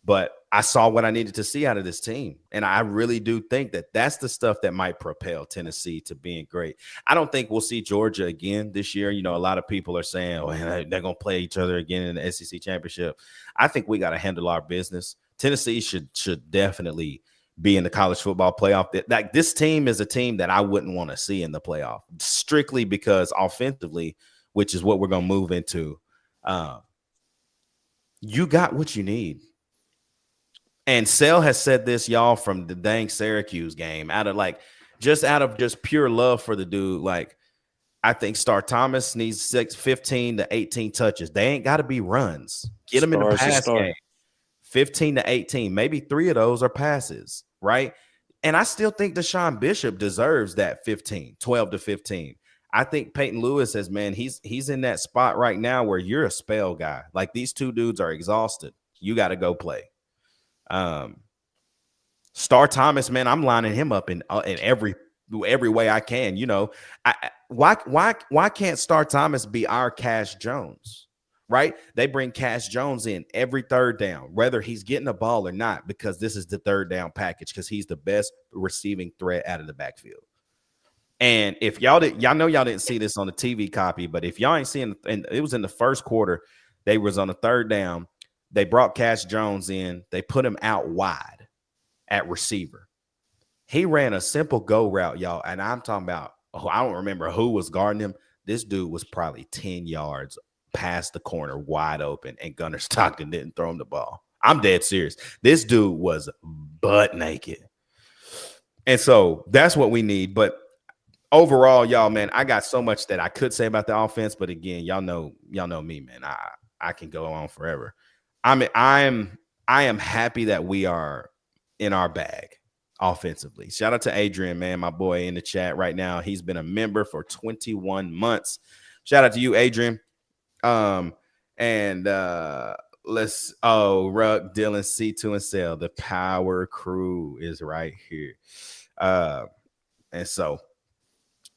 But I saw what I needed to see out of this team. And I really do think that that's the stuff that might propel Tennessee to being great. I don't think we'll see Georgia again this year. You know, a lot of people are saying, oh, they're going to play each other again in the SEC championship. I think we got to handle our business. Tennessee should definitely be in the college football playoff. Like, this team is a team that I wouldn't want to see in the playoff, strictly because offensively, which is what we're going to move into, you got what you need. And Sale has said this, y'all, from the dang Syracuse game, out of just pure love for the dude. Like, I think Star Thomas needs 15 to 18 touches. They ain't got to be runs. Get them in the pass game. 15 to 18. Maybe 3 of those are passes, right? And I still think Deshaun Bishop deserves that 12 to 15. I think Peyton Lewis says, man, he's in that spot right now where you're a spell guy. Like, these two dudes are exhausted. You got to go play. Star Thomas, man, I'm lining him up in every way I can. You know, why can't Star Thomas be our Cash Jones? Right? They bring Cash Jones in every third down, whether he's getting a ball or not, because this is the third down package, because he's the best receiving threat out of the backfield. And if y'all know y'all didn't see this on the TV copy, but if y'all ain't seeing, and it was in the first quarter, they was on the third down. They brought Cash Jones in. They put him out wide at receiver. He ran a simple go route, y'all. And I'm talking about, I don't remember who was guarding him. This dude was probably 10 yards past the corner, wide open, and Gunnar Stockton didn't throw him the ball. I'm dead serious. This dude was butt naked. And so that's what we need. But overall, y'all, man, I got so much that I could say about the offense. But again, y'all know me, man. I can go on forever. I am happy that we are in our bag offensively. Shout out to Adrian, man, my boy in the chat right now. He's been a member for 21 months. Shout out to you, Adrian. Ruck, Dylan, C2 and Sale. The power crew is right here. And so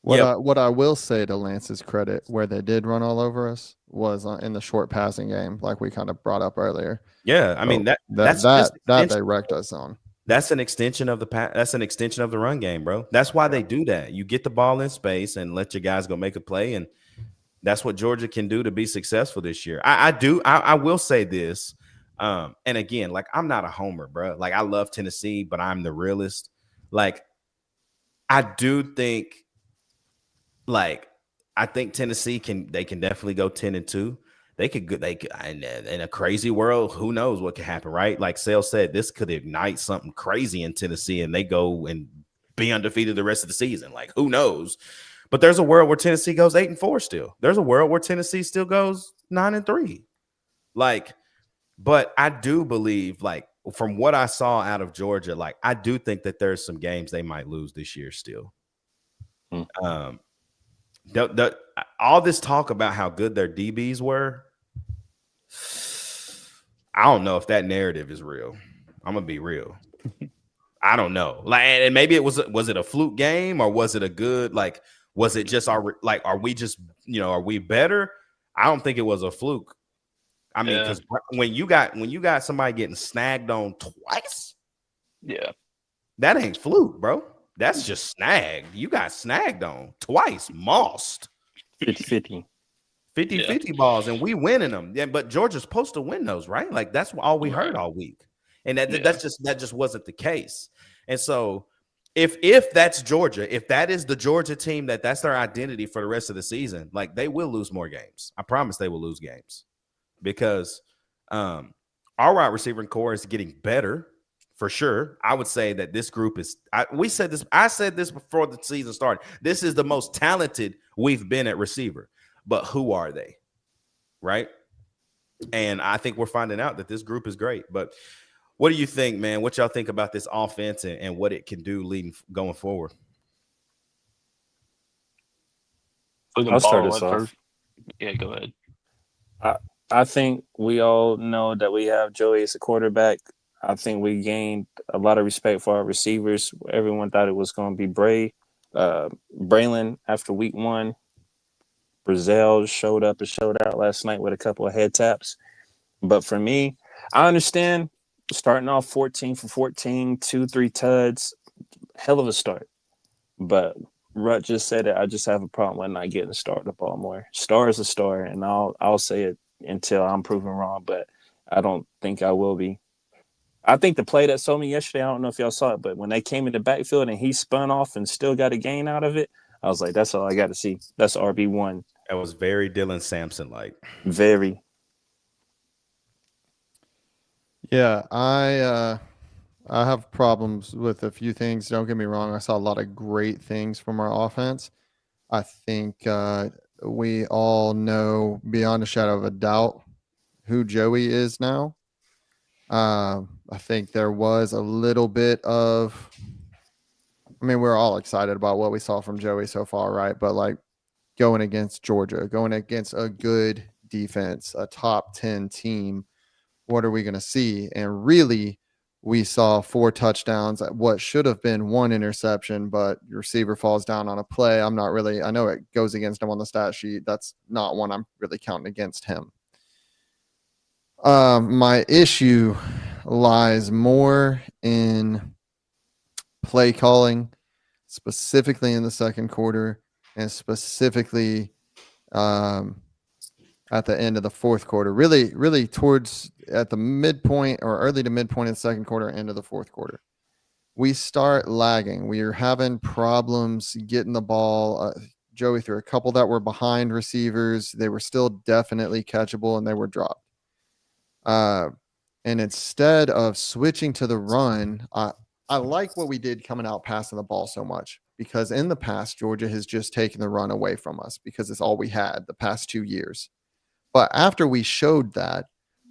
what I will say to Lance's credit, where they did run all over us, was in the short passing game, like we kind of brought up earlier. Yeah, I mean that's they wrecked us on. That's an extension of the run game, bro. That's why they do that. You get the ball in space and let your guys go make a play, and that's what Georgia can do to be successful this year. I will say this, and again, like, I'm not a homer, bro. Like, I love Tennessee, but I'm the realist. Like, I do think. Like, I think Tennessee can definitely go 10-2. They could in a crazy world, who knows what could happen, right? Like Sale said, this could ignite something crazy in Tennessee and they go and be undefeated the rest of the season. Like, who knows? But there's a world where Tennessee goes 8-4 still. There's a world where Tennessee still goes 9-3. Like, but I do believe, like, from what I saw out of Georgia, like, I do think that there's some games they might lose this year still. All this talk about how good their DBs were, I don't know if that narrative is real. I'm gonna be real. I don't know. Like, and maybe was it a fluke game, or was it a good, like, was it just are we just, are we better? I don't think it was a fluke. I mean, because when you got somebody getting snagged on twice, yeah, that ain't fluke, bro. That's just snagged. You got snagged on twice, mossed. 50-50 balls, and we winning them. Yeah, but Georgia's supposed to win those, right? Like, that's all we heard all week. And that just wasn't the case. And so If that's Georgia, if that is the Georgia team, that's their identity for the rest of the season, like they will lose more games. I promise they will lose games because our wide receiver core is getting better for sure. I would say that this group is. I said this before the season started. This is the most talented we've been at receiver, but who are they, right? And I think we're finding out that this group is great, but. What do you think, man? What y'all think about this offense and what it can do going forward? I'll start us off. Yeah, go ahead. I think we all know that we have Joey as a quarterback. I think we gained a lot of respect for our receivers. Everyone thought it was going to be Braylon after week 1. Brazil showed up and showed out last night with a couple of head taps. But for me, I understand starting off 14 for 14, 2-3 tuds, hell of a start. But Rut just said it. I just have a problem with not getting the start the ball more. Star is a star, and I'll say it until I'm proven wrong, but I don't think I will be. I think the play that sold me yesterday, I don't know if y'all saw it, but when they came in the backfield and he spun off and still got a gain out of it, I was like, that's all I got to see. That's RB1. That was very Dylan Sampson-like. Very. Yeah, I have problems with a few things. Don't get me wrong. I saw a lot of great things from our offense. I think we all know beyond a shadow of a doubt who Joey is now. I think there was a little bit of, I mean, we're all excited about what we saw from Joey so far, right? But like going against Georgia, going against a good defense, a top 10 team, what are we going to see? And really, we saw 4 touchdowns at what should have been 1 interception, but your receiver falls down on a play. I know it goes against him on the stat sheet. That's not one I'm really counting against him. My issue lies more in play calling, specifically in the second quarter, and specifically at the end of the fourth quarter, really towards at the midpoint or early to midpoint in the second quarter, end of the fourth quarter. We start lagging. We are having problems getting the ball. Joey threw a couple that were behind receivers. They were still definitely catchable and they were dropped. And instead of switching to the run, I like what we did coming out passing the ball so much because in the past, Georgia has just taken the run away from us because it's all we had the past 2 years. But after we showed that,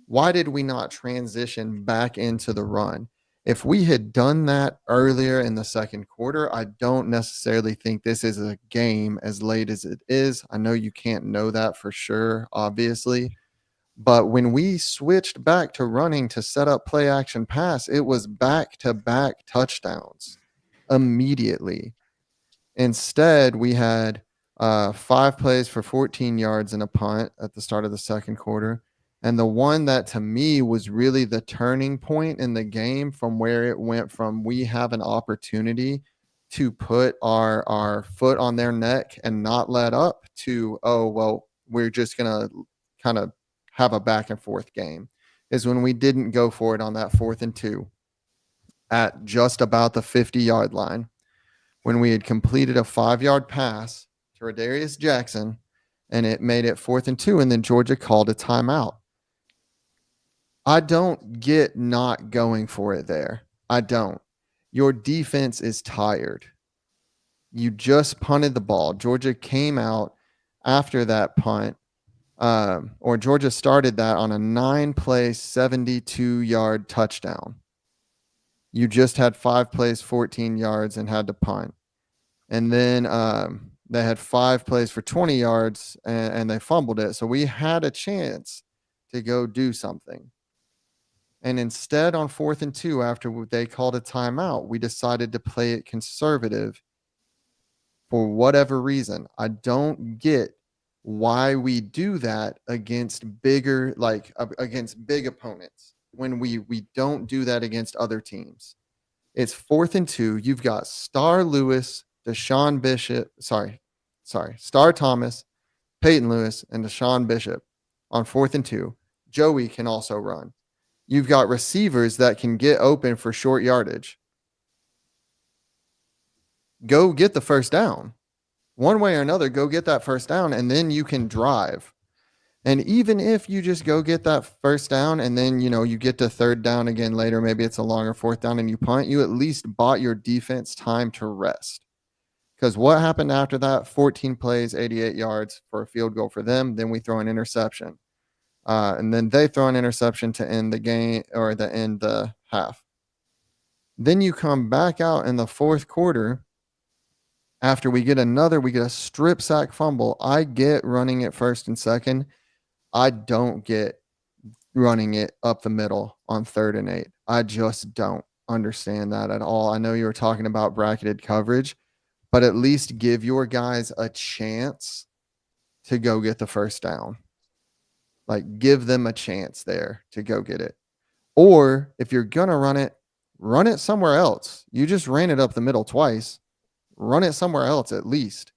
why did we not transition back into the run? If we had done that earlier in the second quarter, I don't necessarily think this is a game as late as it is. I know you can't know that for sure, obviously. But when we switched back to running to set up play action pass, it was back-to-back touchdowns immediately. Instead, we had 5 plays for 14 yards and a punt at the start of the second quarter. And the one that to me was really the turning point in the game from where it went from we have an opportunity to put our foot on their neck and not let up to, oh, well, we're just going to kind of have a back and forth game is when we didn't go for it on that 4th and 2 at just about the 50-yard line when we had completed a 5-yard pass to Radarius Jackson and it made it 4th and 2 and then Georgia called a timeout. I don't get not going for it there. I don't. Your defense is tired. You just punted the ball. Georgia came out after that punt, or Georgia started that on a 9-play, 72-yard touchdown. You just had 5 plays, 14 yards, and had to punt. And then they had 5 plays for 20 yards, and they fumbled it. So we had a chance to go do something. And instead, on 4th and 2, after they called a timeout, we decided to play it conservative for whatever reason. I don't get why we do that against against big opponents when we don't do that against other teams. It's 4th and 2. You've got Star Lewis, Star Thomas, Peyton Lewis, and Deshaun Bishop on 4th and 2. Joey can also run. You've got receivers that can get open for short yardage. go get the first down. One way or another, go get that first down, and then you can drive. And even if you just go get that first down and then, you get to third down again later, maybe it's a longer fourth down and you punt, you at least bought your defense time to rest. Because what happened after that? 14 plays, 88 yards for a field goal for them. Then we throw an interception. And then they throw an interception to end the game or to end the half. Then you come back out in the fourth quarter after we get a strip sack fumble. I get running it first and second. I don't get running it up the middle on 3rd and 8. I just don't understand that at all. I know you were talking about bracketed coverage, but at least give your guys a chance to go get the first down. Like, give them a chance there to go get it. Or if you're going to run it somewhere else. You just ran it up the middle twice. Run it somewhere else at least.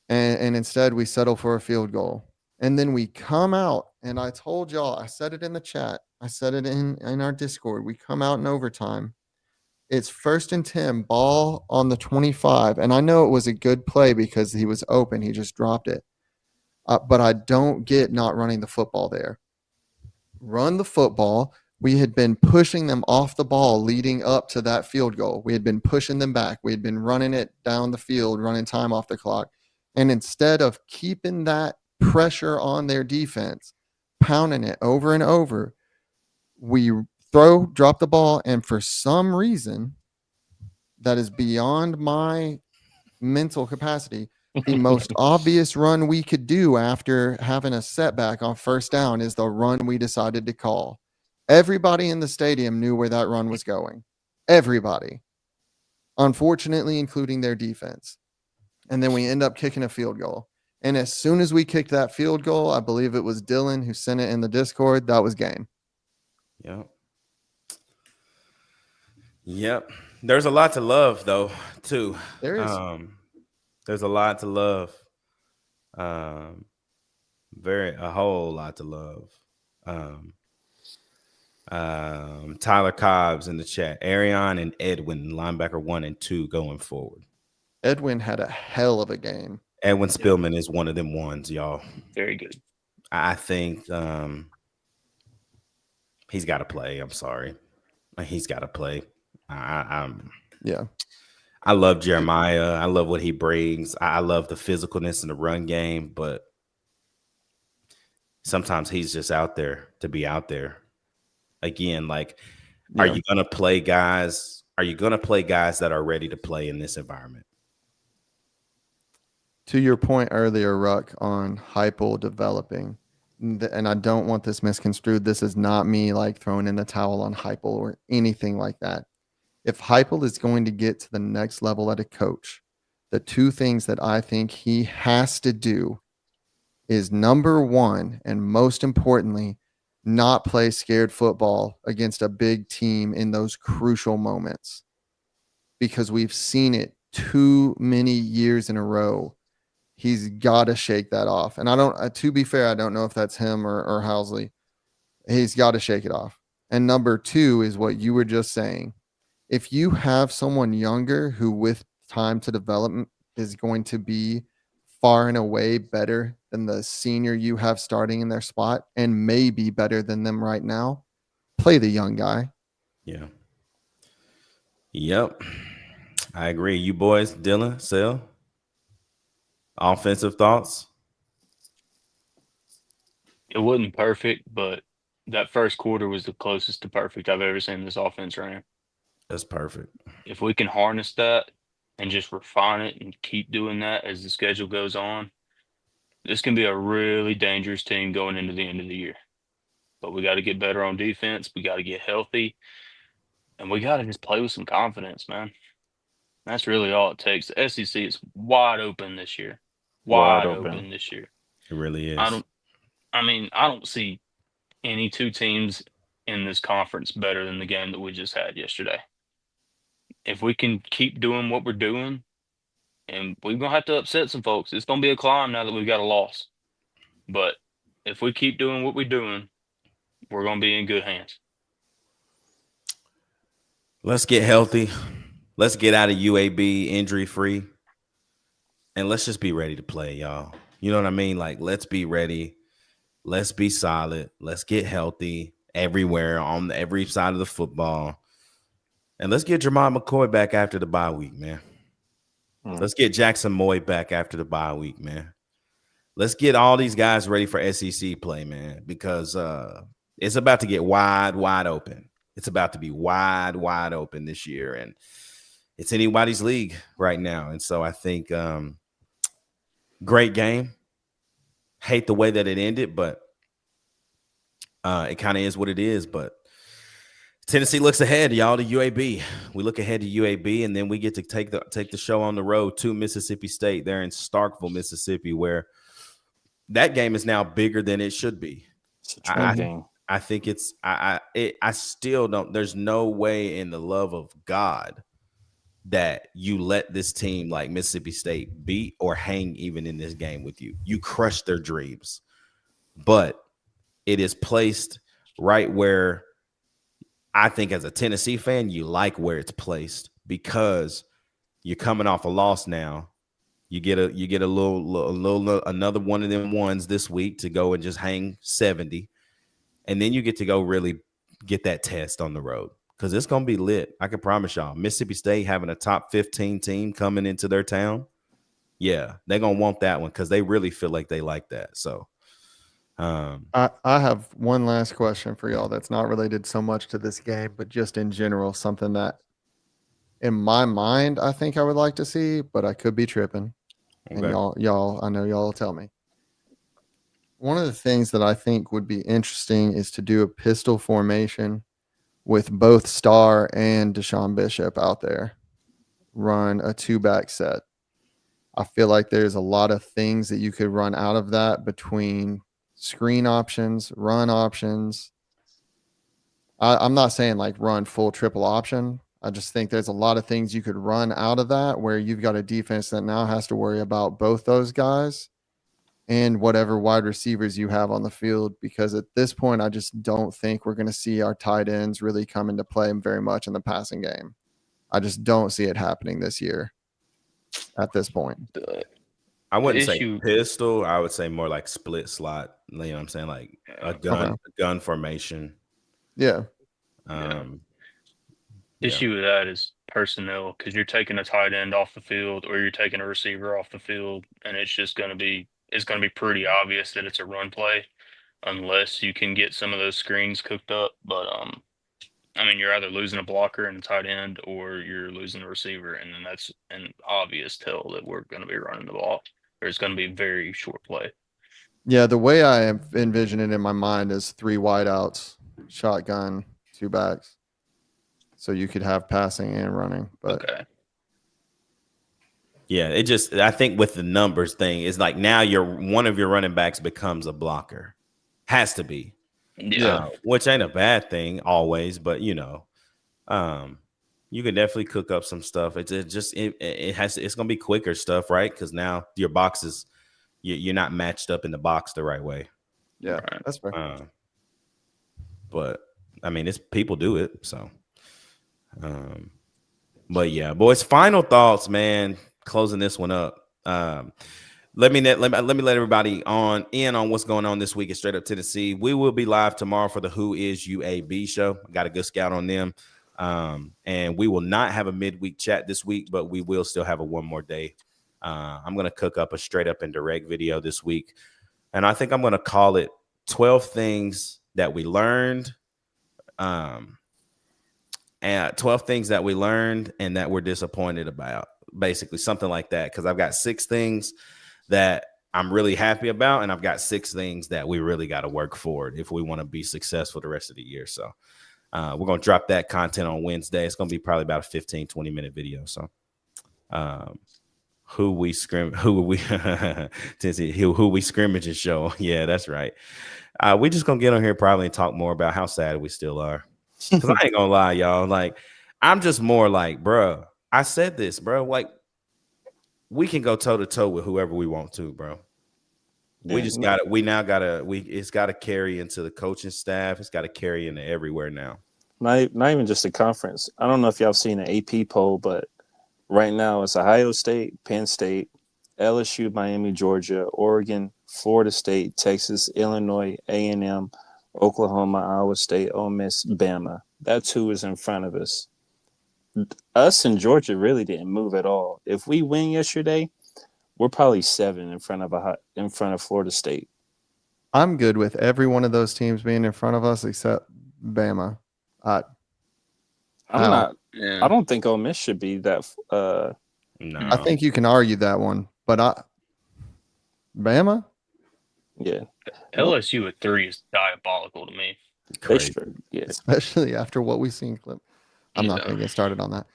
And instead we settle for a field goal. And then we come out, and I told y'all, I said it in the chat. I said it in our Discord. We come out in overtime. It's 1st and 10, ball on the 25. And I know it was a good play because he was open. He just dropped it. But I don't get not running the football there. Run the football. We had been pushing them off the ball leading up to that field goal. We had been pushing them back. We had been running it down the field, running time off the clock. And instead of keeping that pressure on their defense, pounding it over and over, we drop the ball, and for some reason that is beyond my mental capacity, the most obvious run we could do after having a setback on first down is the run we decided to call. Everybody in the stadium knew where that run was going. Everybody. Unfortunately, including their defense. And then we end up kicking a field goal. And as soon as we kicked that field goal, I believe it was Dylan who sent it in the Discord, that was game. Yep. There's a lot to love, though, too. There is. There's a lot to love. A whole lot to love. Tyler Cobbs in the chat. Arion and Edwin, linebacker 1 and 2 going forward. Edwin had a hell of a game. Edwin Spillman is one of them ones, y'all. Very good. I think he's got to play. I'm sorry. He's got to play. I love Jeremiah. I love what he brings. I love the physicalness in the run game, but sometimes he's just out there to be out there. Again, are you going to play guys? Are you going to play guys that are ready to play in this environment? To your point earlier, Ruck, on Heupel developing, and I don't want this misconstrued. This is not me throwing in the towel on Heupel or anything like that. If Heupel is going to get to the next level as a coach, the two things that I think he has to do is, number one, and most importantly, not play scared football against a big team in those crucial moments, because we've seen it too many years in a row. He's got to shake that off. And to be fair, I don't know if that's him or Housley. He's got to shake it off. And number two is what you were just saying. If you have someone younger who with time to develop is going to be far and away better than the senior you have starting in their spot and maybe better than them right now, play the young guy. Yeah. Yep. I agree. You boys, Dylan, Sel, offensive thoughts? It wasn't perfect, but that first quarter was the closest to perfect I've ever seen this offense ran. That's perfect. If we can harness that and just refine it and keep doing that as the schedule goes on, this can be a really dangerous team going into the end of the year. But we got to get better on defense. We got to get healthy. And we got to just play with some confidence, man. That's really all it takes. The SEC is wide open this year. Wide open this year. It really is. I don't see any two teams in this conference better than the game that we just had yesterday. If we can keep doing what we're doing, and we're going to have to upset some folks. It's going to be a climb now that we've got a loss. But if we keep doing what we're doing, we're going to be in good hands. Let's get healthy. Let's get out of UAB injury free, and let's just be ready to play, y'all. You know what I mean? Like, let's be ready. Let's be solid. Let's get healthy everywhere on every side of the football. And let's get Jermon McCoy back after the bye week, man. Let's get Jackson Moy back after the bye week, man. Let's get all these guys ready for SEC play, man, because it's about to get wide open. It's about to be wide open this year, and it's anybody's league right now. And so I think great game. Hate the way that it ended, but it kind of is what it is. But Tennessee looks ahead, y'all, to UAB. We look ahead to UAB, and then we get to take the show on the road to Mississippi State. They're in Starkville, Mississippi, where that game is now bigger than it should be. It's a trap game. I think it's I still don't. There's no way in the love of God that you let this team like Mississippi State beat or hang even in this game with you. You crush their dreams, but it is placed right where I think as a Tennessee fan, you like where it's placed because you're coming off a loss now. You get a little another one of them ones this week to go and just hang 70. And then you get to go really get that test on the road because it's going to be lit. I can promise y'all. Mississippi State having a top 15 team coming into their town. Yeah, they're going to want that one because they really feel like they like that. So I have one last question for y'all that's not related so much to this game, but just in general, something that in my mind, I think I would like to see, but I could be tripping. Okay. And y'all, I know y'all will tell me. One of the things that I think would be interesting is to do a pistol formation with both Starr and Deshaun Bishop out there. Run a 2-back set. I feel like there's a lot of things that you could run out of that between screen options, run options. I'm not saying like run full triple option. I just think there's a lot of things you could run out of that where you've got a defense that now has to worry about both those guys and whatever wide receivers you have on the field, because at this point, I just don't think we're going to see our tight ends really come into play very much in the passing game. I just don't see it happening this year at this point. I wouldn't say pistol. I would say more like split slot. You know what I'm saying? Like a gun formation. Yeah. Issue with that is personnel because you're taking a tight end off the field or you're taking a receiver off the field, and it's just going to be pretty obvious that it's a run play unless you can get some of those screens cooked up. But I mean, you're either losing a blocker and a tight end or you're losing a receiver, and then that's an obvious tell that we're going to be running the ball. There's going to be very short play. Yeah, the way I envision it in my mind is 3 wideouts, shotgun, 2 backs. So you could have passing and running. But okay. Yeah, I think with the numbers thing, it's like now one of your running backs becomes a blocker. Has to be. Yeah. Which ain't a bad thing always, but you can definitely cook up some stuff. It's gonna be quicker stuff, right? Because now your boxes, you're not matched up in the box the right way. Yeah, right. That's fair. But I mean, people do it, so. But yeah, boys, final thoughts, man. Closing this one up. Let me let everybody in on what's going on this week at Straight Up Tennessee. We will be live tomorrow for the Who Is UAB show. Got a good scout on them. And we will not have a midweek chat this week, but we will still have a one more day. I'm going to cook up a straight up and direct video this week. And I think I'm going to call it 12 things that we learned. And 12 things that we learned and that we're disappointed about. Basically, something like that. Because I've got 6 things that I'm really happy about, and I've got 6 things that we really got to work forward if we want to be successful the rest of the year. So we're going to drop that content on Wednesday. It's going to be probably about a 15-20 minute video. So who we scrimmage and show. Yeah, that's right. We just going to get on here probably and talk more about how sad we still are. Because I ain't going to lie, y'all. Like, I'm just more like, bro, I said this, bro. Like, we can go toe to toe with whoever we want to, bro. We just got it. It's got to carry into the coaching staff. It's got to carry into everywhere now. Not even just the conference. I don't know if y'all have seen an AP poll, but right now it's Ohio State, Penn State, LSU, Miami, Georgia, Oregon, Florida State, Texas, Illinois, A&M, Oklahoma, Iowa State, Ole Miss, Bama. That's who is in front of us. Us and Georgia really didn't move at all. If we win yesterday, we're probably 7 in front of Florida State. I'm good with every one of those teams being in front of us except Bama. I'm How? not. Yeah. I don't think Ole Miss should be that. No. I think you can argue that one, but Bama? Yeah, LSU at 3 is diabolical to me. they Crazy. should. Yeah, Especially after what we've seen, Clip. I'm not Yeah. going to get started on that.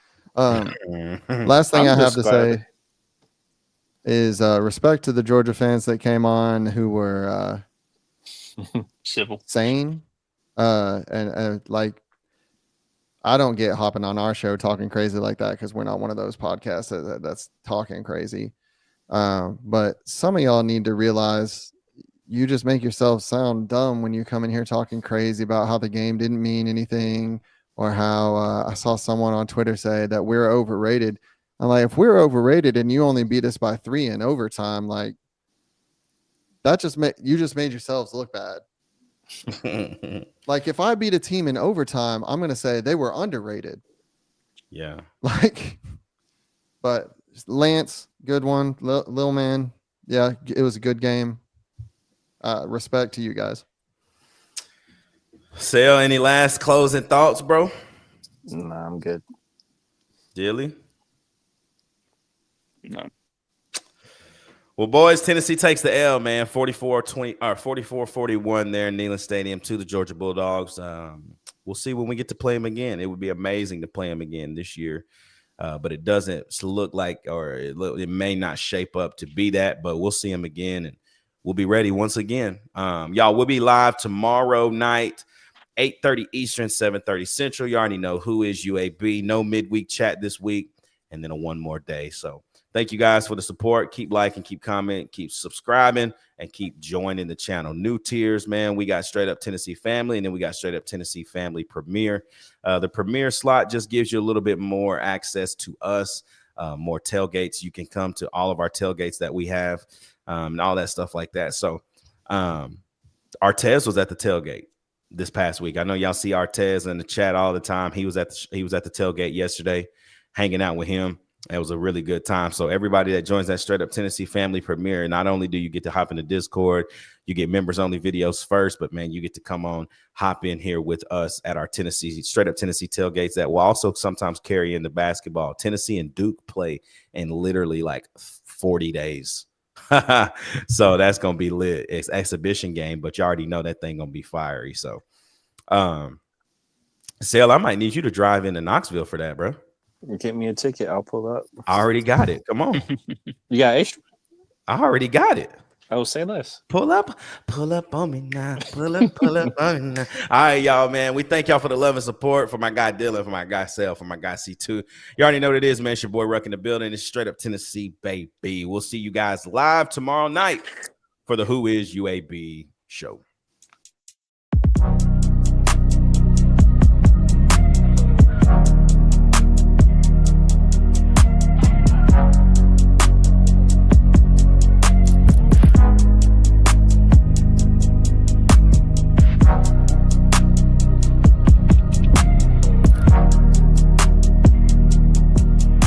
Last thing I'm I have just to glad say is respect to the Georgia fans that came on who were Civil. sane. And like, I don't get hopping on our show talking crazy like that because we're not one of those podcasts that's talking crazy. But some of y'all need to realize you just make yourself sound dumb when you come in here talking crazy about how the game didn't mean anything or how I saw someone on Twitter say that we're overrated. I'm like, if we're overrated and you only beat us by 3 in overtime, like that you just made yourselves look bad. Like if I beat a team in overtime, I'm going to say they were underrated. Yeah. Like, but Lance, good one. Lil man. Yeah, it was a good game. Respect to you guys. Sale, any last closing thoughts, bro? nah, I'm good. Dilly? No. Well, boys, Tennessee takes the L, man. 44-41 there in Neyland Stadium to the Georgia Bulldogs. We'll see when we get to play them again. It would be amazing to play them again this year. But it doesn't look like, or it may not shape up to be that, but we'll see them again, and we'll be ready once again. Y'all, we'll be live tomorrow night, 8:30 Eastern, 7:30 Central. You already know who is UAB. No midweek chat this week, and then a one more day. So thank you guys for the support. Keep liking, keep commenting, keep subscribing, and keep joining the channel. New tiers, man. We got Straight Up Tennessee Family, and then we got Straight Up Tennessee Family Premier. The Premier slot just gives you a little bit more access to us, more tailgates. You can come to all of our tailgates that we have, and all that stuff like that. So Artez was at the tailgate this past week. I know y'all see Artez in the chat all the time. He was at the tailgate yesterday, hanging out with him. It was a really good time. So everybody that joins that Straight Up Tennessee Family Premiere, not only do you get to hop in the Discord, you get members only videos first, but man, you get to come on, hop in here with us at our Straight Up Tennessee tailgates that will also sometimes carry in the basketball. Tennessee and Duke play in literally like 40 days. So that's going to be lit. It's exhibition game, but you already know that thing going to be fiery. So, Sale, I might need you to drive into Knoxville for that, bro. Get me a ticket. I'll pull up. I already got it. Come on. You got extra? I already got it. Oh, say less. Pull up on me now. Pull up on me now. All right, y'all, man. We thank y'all for the love and support for my guy Dylan, for my guy Sale, for my guy C2. You already know what it is, man. It's your boy Ruck in the building. It's Straight Up Tennessee, baby. We'll see you guys live tomorrow night for the Who Is UAB show.